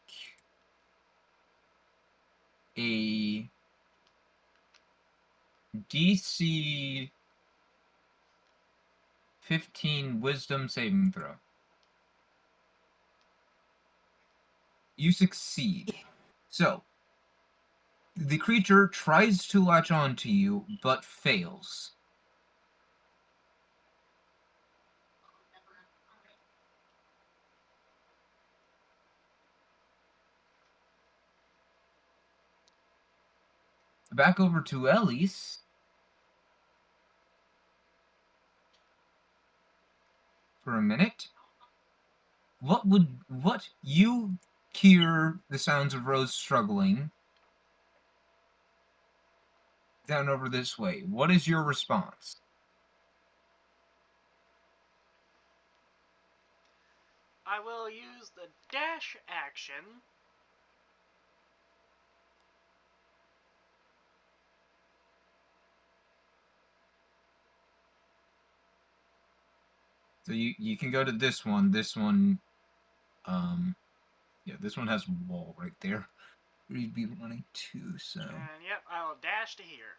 a DC 15 Wisdom saving throw. You succeed. So, the creature tries to latch on to you, but fails. Back over to Eleise. For a minute. What you hear the sounds of Rose struggling down over this way. What is your response? I will use the dash action. So you can go to this one. This one, yeah, this one has a wall right there. You'd be running two, so. And yep, I will dash to here.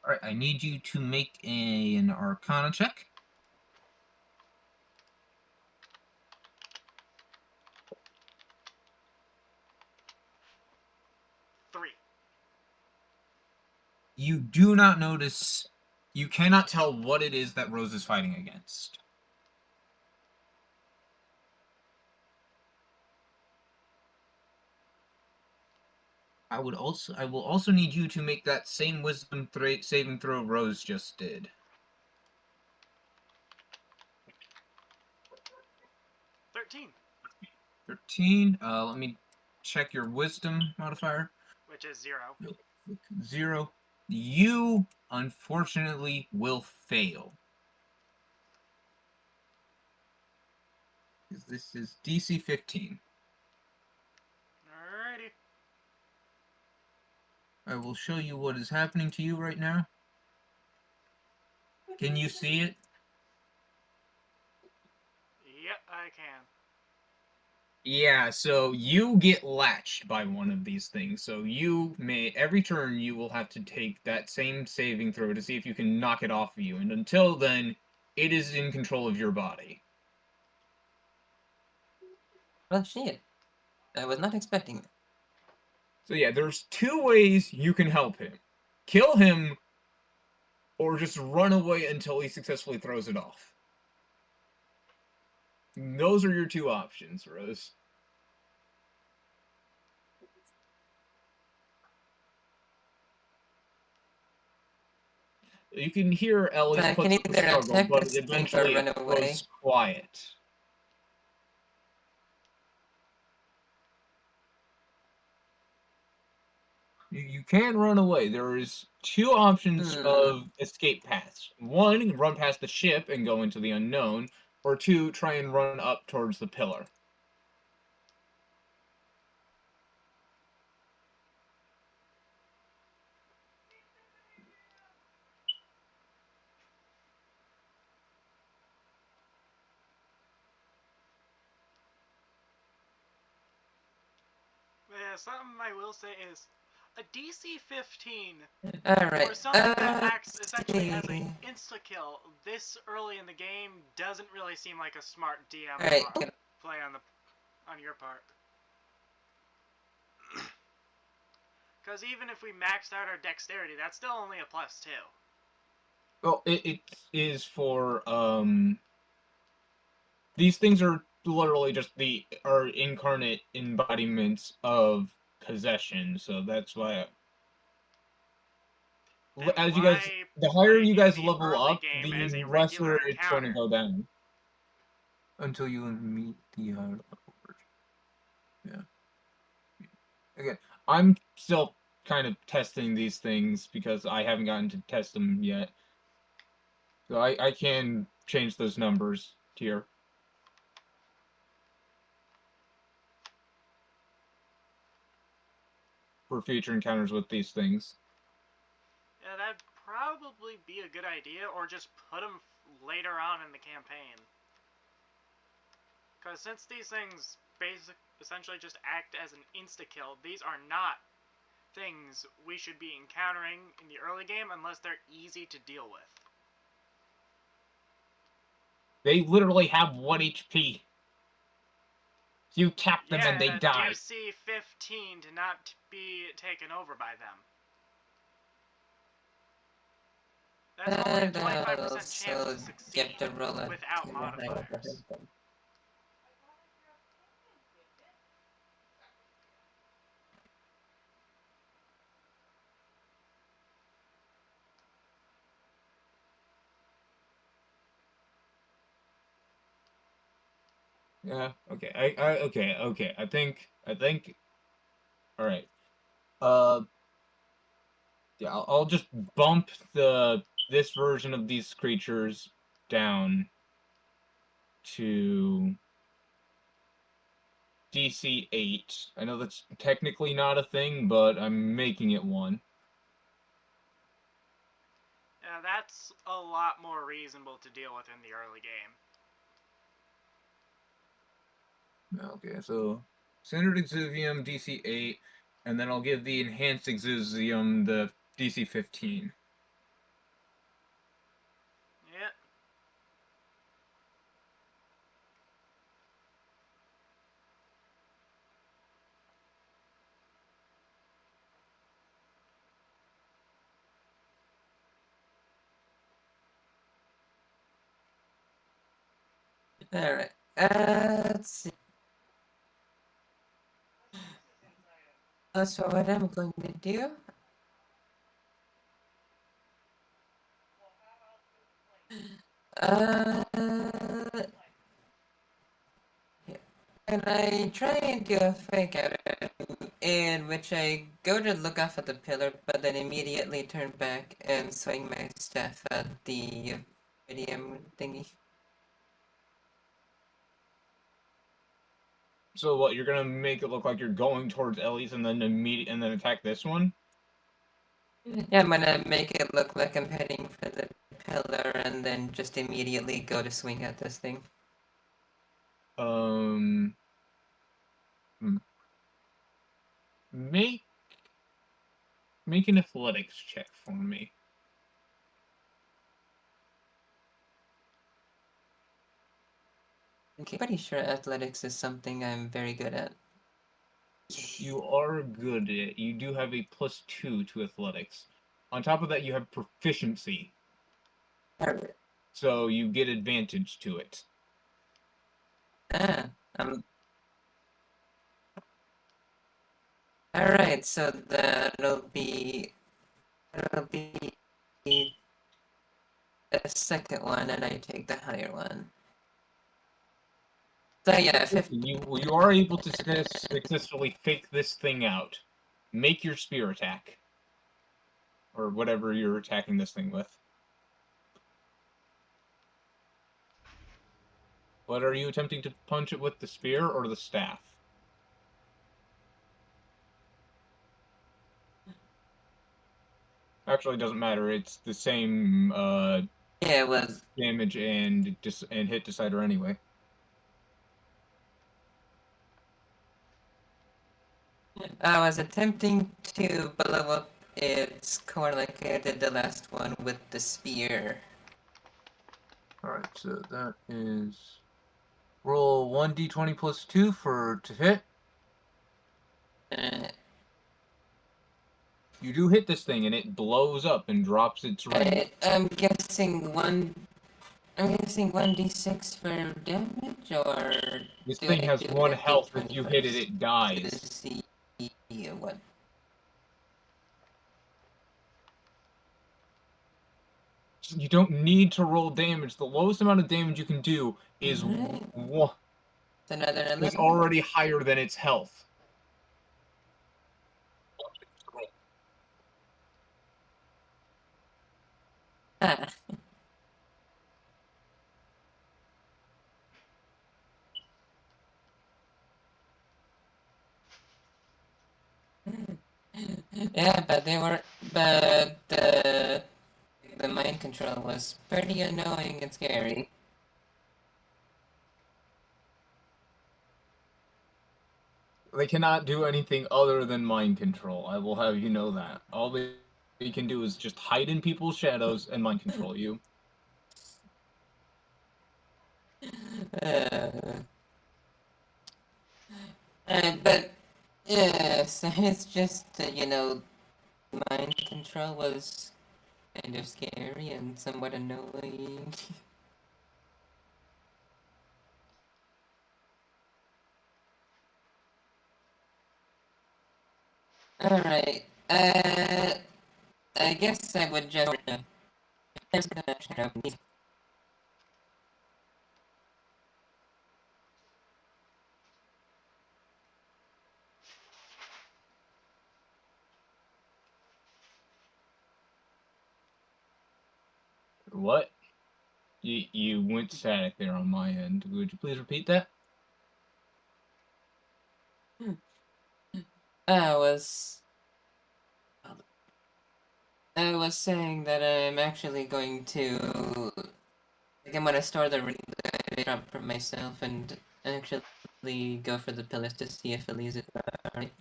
All right, I need you to make an Arcana check. 3. You do not notice. You cannot tell what it is that Rose is fighting against. I will also need you to make that same Wisdom saving throw Rose just did. 13. 13. Let me check your Wisdom modifier. Which is 0. 0. You, unfortunately, will fail. This is DC 15. Alrighty. I will show you what is happening to you right now. Can you see it? Yep, I can. Yeah, so you get latched by one of these things. So every turn you will have to take that same saving throw to see if you can knock it off of you. And until then, it is in control of your body. Well, shit. I was not expecting that. So yeah, there's two ways you can help him. Kill him, or just run away until he successfully throws it off. Those are your two options, Rose. You can hear Eleise put up a struggle, but eventually it goes quiet. You can run away. There is two options of escape paths. One, run past the ship and go into the unknown, or two, try and run up towards the pillar. Yeah, something I will say is a DC 15 Alright, for something that acts essentially as an insta-kill this early in the game doesn't really seem like a smart DM play on your part. Because even if we maxed out our dexterity, that's still only a +2. Well, it is for, these things are literally just are incarnate embodiments of possession, so that's why then as you why guys, the higher play you in guys the level early up, game the as a lesser regular it's going to encounter? go down. Until you meet the higher level version. Yeah. Again, I'm still kind of testing these things because I haven't gotten to test them yet. So I can change those numbers here. For future encounters with these things. Yeah, that'd probably be a good idea, or just put them later on in the campaign. Because since these things essentially just act as an insta-kill, these are not things we should be encountering in the early game unless they're easy to deal with. They literally have 1 HP. You tap them Yeah, and they a die. DC 15 to not be taken over by them. That's only a 25% chance to succeed get the roller without to the higher modifiers. version. Yeah, okay. Okay. I think all right. Yeah, I'll just bump this version of these creatures down to DC 8. I know that's technically not a thing, but I'm making it one. Yeah, that's a lot more reasonable to deal with in the early game. Okay, so Standard Exuvium DC 8, and then I'll give the Enhanced Exuvium the DC 15. Yeah. Alright, let's see. So what I'm going to do... and I try and do a fake out in which I go to look off at the pillar, but then immediately turn back and swing my staff at the medium thingy. So what, you're gonna make it look like you're going towards Eleise and then attack this one? Yeah, I'm gonna make it look like I'm heading for the pillar and then just immediately go to swing at this thing. Make an athletics check for me. Okay, pretty sure athletics is something I'm very good at. You are good at it. You do have a +2 to athletics. On top of that, you have proficiency. Alright. So you get advantage to it. Alright, so that'll be the second one, and I take the higher one. So yeah, 50. You are able to successfully fake this thing out. Make your spear attack. Or whatever you're attacking this thing with. What are you attempting to punch it with, the spear or the staff? Actually, it doesn't matter. It's the same Yeah, it was. damage and hit decider anyway. I was attempting to blow up its core like I did the last one with the spear. Alright, so that is... Roll 1d20 plus 2 to hit. You do hit this thing and it blows up and drops its ring. I'm guessing 1d6 for damage, or This do thing I has do 1 a health. If d20 you hit it, first it to dies. see what? You don't need to roll damage. The lowest amount of damage you can do is Alright. one. It's another Is 11. already higher than its health. Ah. Yeah, but the mind control was pretty annoying and scary. They cannot do anything other than mind control. I will have you know that. All they can do is just hide in people's shadows and mind control you. Uh, but yes, it's just mind control was kind of scary and somewhat annoying. All right. I guess I would just. What? You went static there on my end. Would you please repeat that? I was I was saying that I'm actually going to I'm gonna store the ring that I dropped for myself and actually go for the pillars to see if Elise is alright.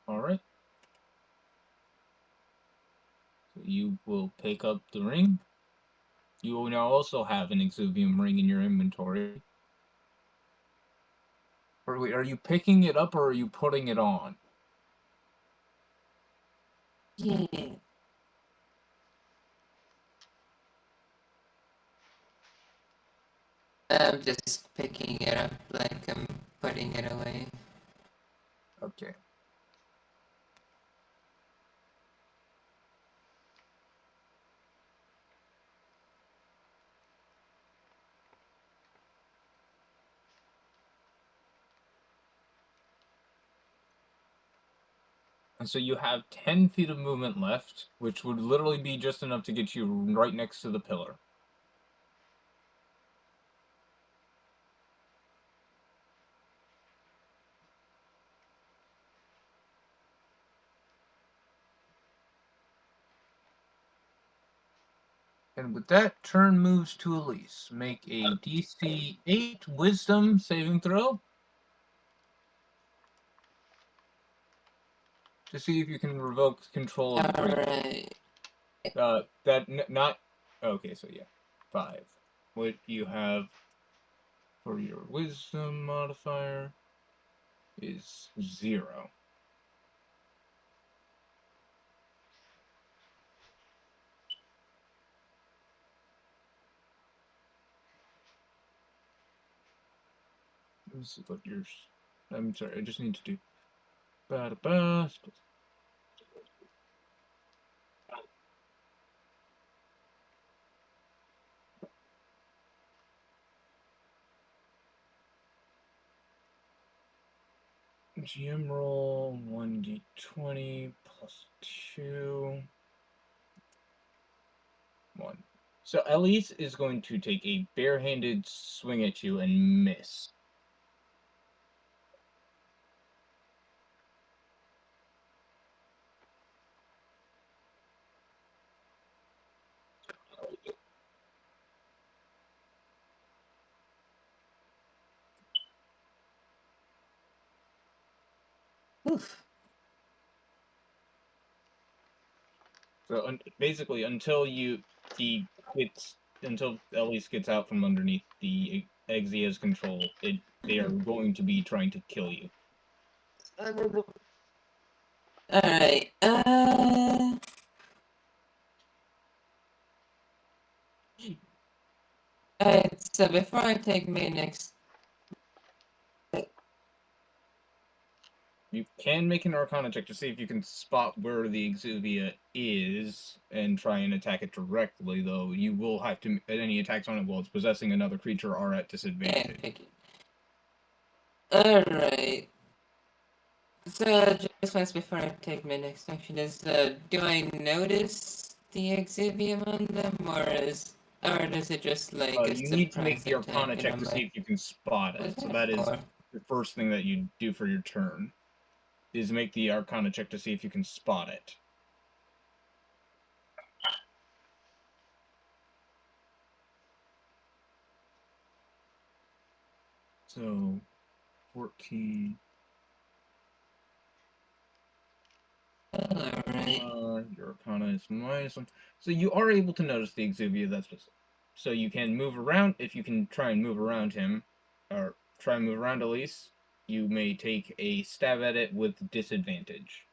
Alright. So you will pick up the ring. You will now also have an Exuvium ring in your inventory. Or wait, are you picking it up or are you putting it on? Yeah. I'm just picking it up like I'm putting it away. Okay. And so you have 10 feet of movement left, which would literally be just enough to get you right next to the pillar. And with that, turn moves to Elise. Make a DC 8 Wisdom saving throw to see if you can revoke control of the creature. Alright. Not okay. So yeah, 5. What you have for your Wisdom modifier is 0. Let me see what yours. I'm sorry. I just need to do. Ba-da-ba. GM roll 1d20 plus 2. 1. So Elise is going to take a barehanded swing at you and miss. Oof. So basically, until Elise gets out from underneath the Exia's control, they are going to be trying to kill you. Alright, alright, so before I take my next You can make an Arcana check to see if you can spot where the Exuvia is and try and attack it directly, though you will have to, any attacks on it while it's possessing another creature are at disadvantage. Alright. So, just once before I take my next action, do I notice the Exhibium on them, or does it just like a You need to make surprise the attack Arcana and check I'm to see like, if you can spot it. So that is or the first thing that you do for your turn, is make the Arcana check to see if you can spot it. So, 14. alright. Your Arcana is -1. So you are able to notice the Exuvia that's specific. So you can move around, if you can try and move around him, or try and move around Eleise, you may take a stab at it with disadvantage.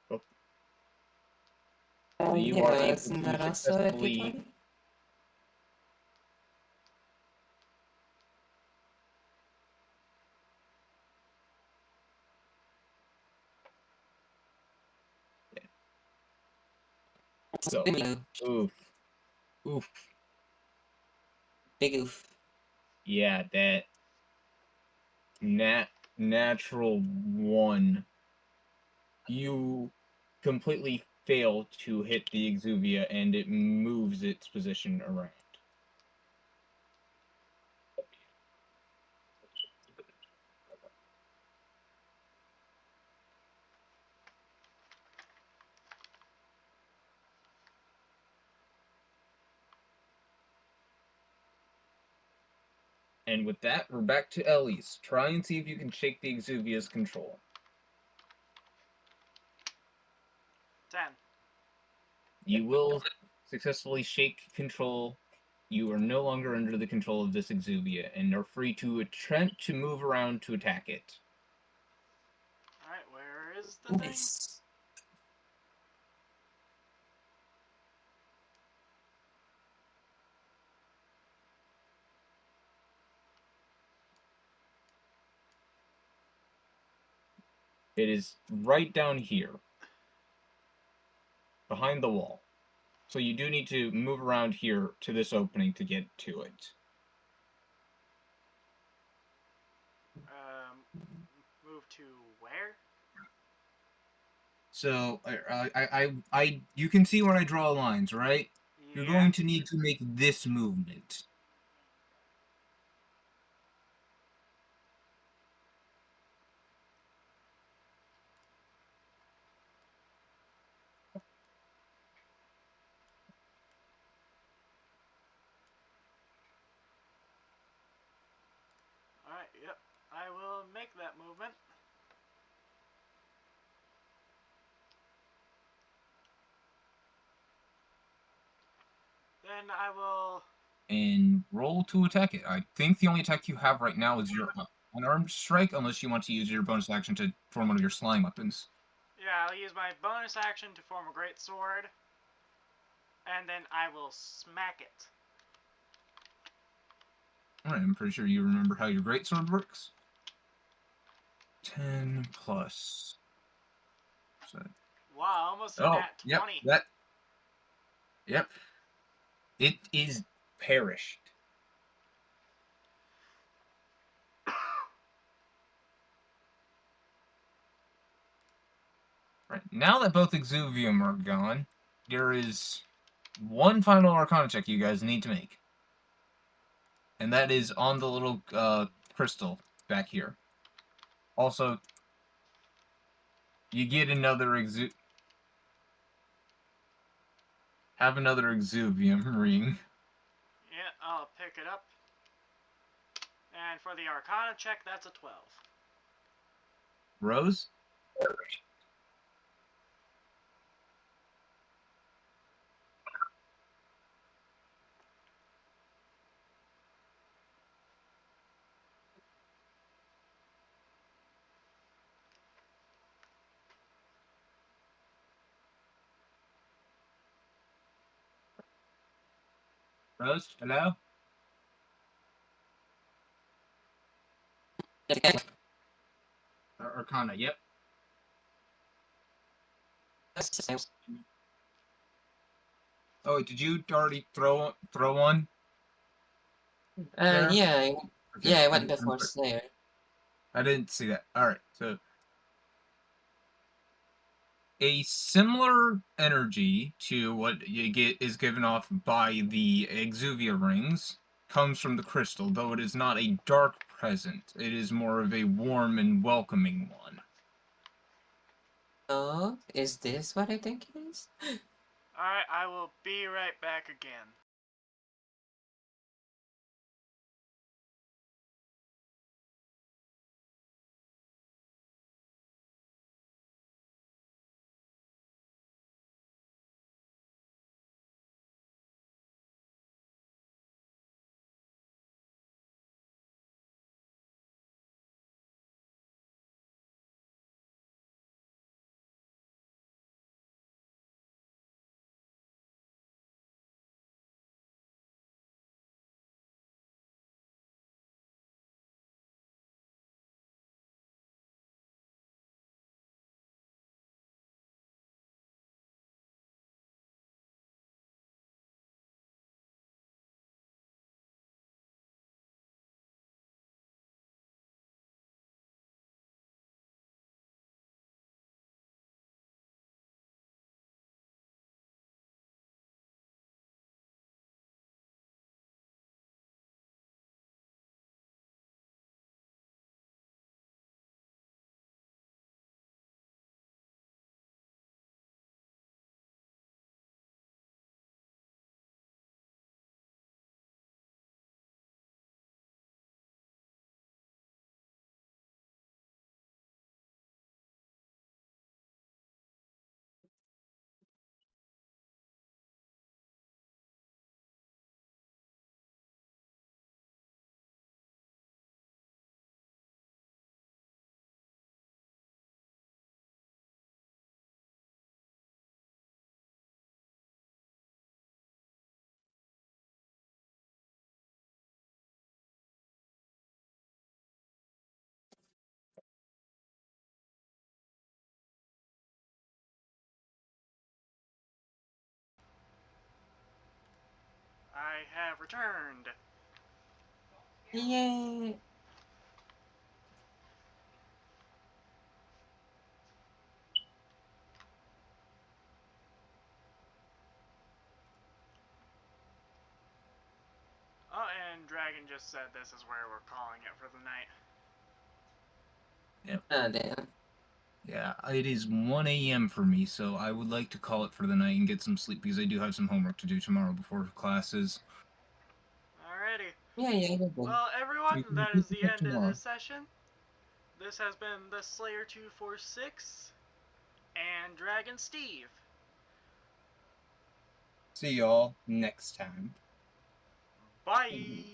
Oh. So you are able Isn't to that also a successfully... D20? So, oof. Oof. Big oof. Yeah, that natural 1. You completely fail to hit the Exuvia, and it moves its position around. And with that, we're back to Eleise. Try and see if you can shake the Exuvia's control. 10. You will successfully shake control. You are no longer under the control of this Exuvia, and are free to attempt to move around to attack it. Alright, where is the thing? Nice. It is right down here, behind the wall. So you do need to move around here to this opening to get to it. Move to where? So you can see when I draw lines, right? You're Yeah. going to need to make this movement. Alright, yep. I will make that movement. Then I will... And roll to attack it. I think the only attack you have right now is your unarmed strike, unless you want to use your bonus action to form one of your slime weapons. Yeah, I'll use my bonus action to form a great sword. And then I will smack it. Alright, I'm pretty sure you remember how your greatsword works. 10 plus... Wow, almost a Oh, nat 20. Yep. It is perished. Right, now that both Exuvium are gone, there is one final Arcana check you guys need to make. And that is on the little crystal back here. Also, you get another have another Exuvium ring. Yeah, I'll pick it up. And for the Arcana check, that's a 12. Rose? Rose, hello? Arcana, yep. Oh, did you already throw one? There? Yeah, Okay. yeah, I went before Slayer. I didn't see that. All right, so a similar energy to what you get is given off by the Exuvia rings comes from the crystal, though it is not a dark present. It is more of a warm and welcoming one. Oh, is this what I think it is? Alright, I will be right back again. I have returned. Yay! Oh, and Dragon just said this is where we're calling it for the night. Yep. Oh, damn. Yeah, it is 1 a.m. for me, so I would like to call it for the night and get some sleep because I do have some homework to do tomorrow before classes. Alrighty. Yeah, good one. Well, everyone, We can that pick is this the up end of tomorrow. this session. This has been the Slayer 246 and Dragon Steve. See y'all next time. Bye!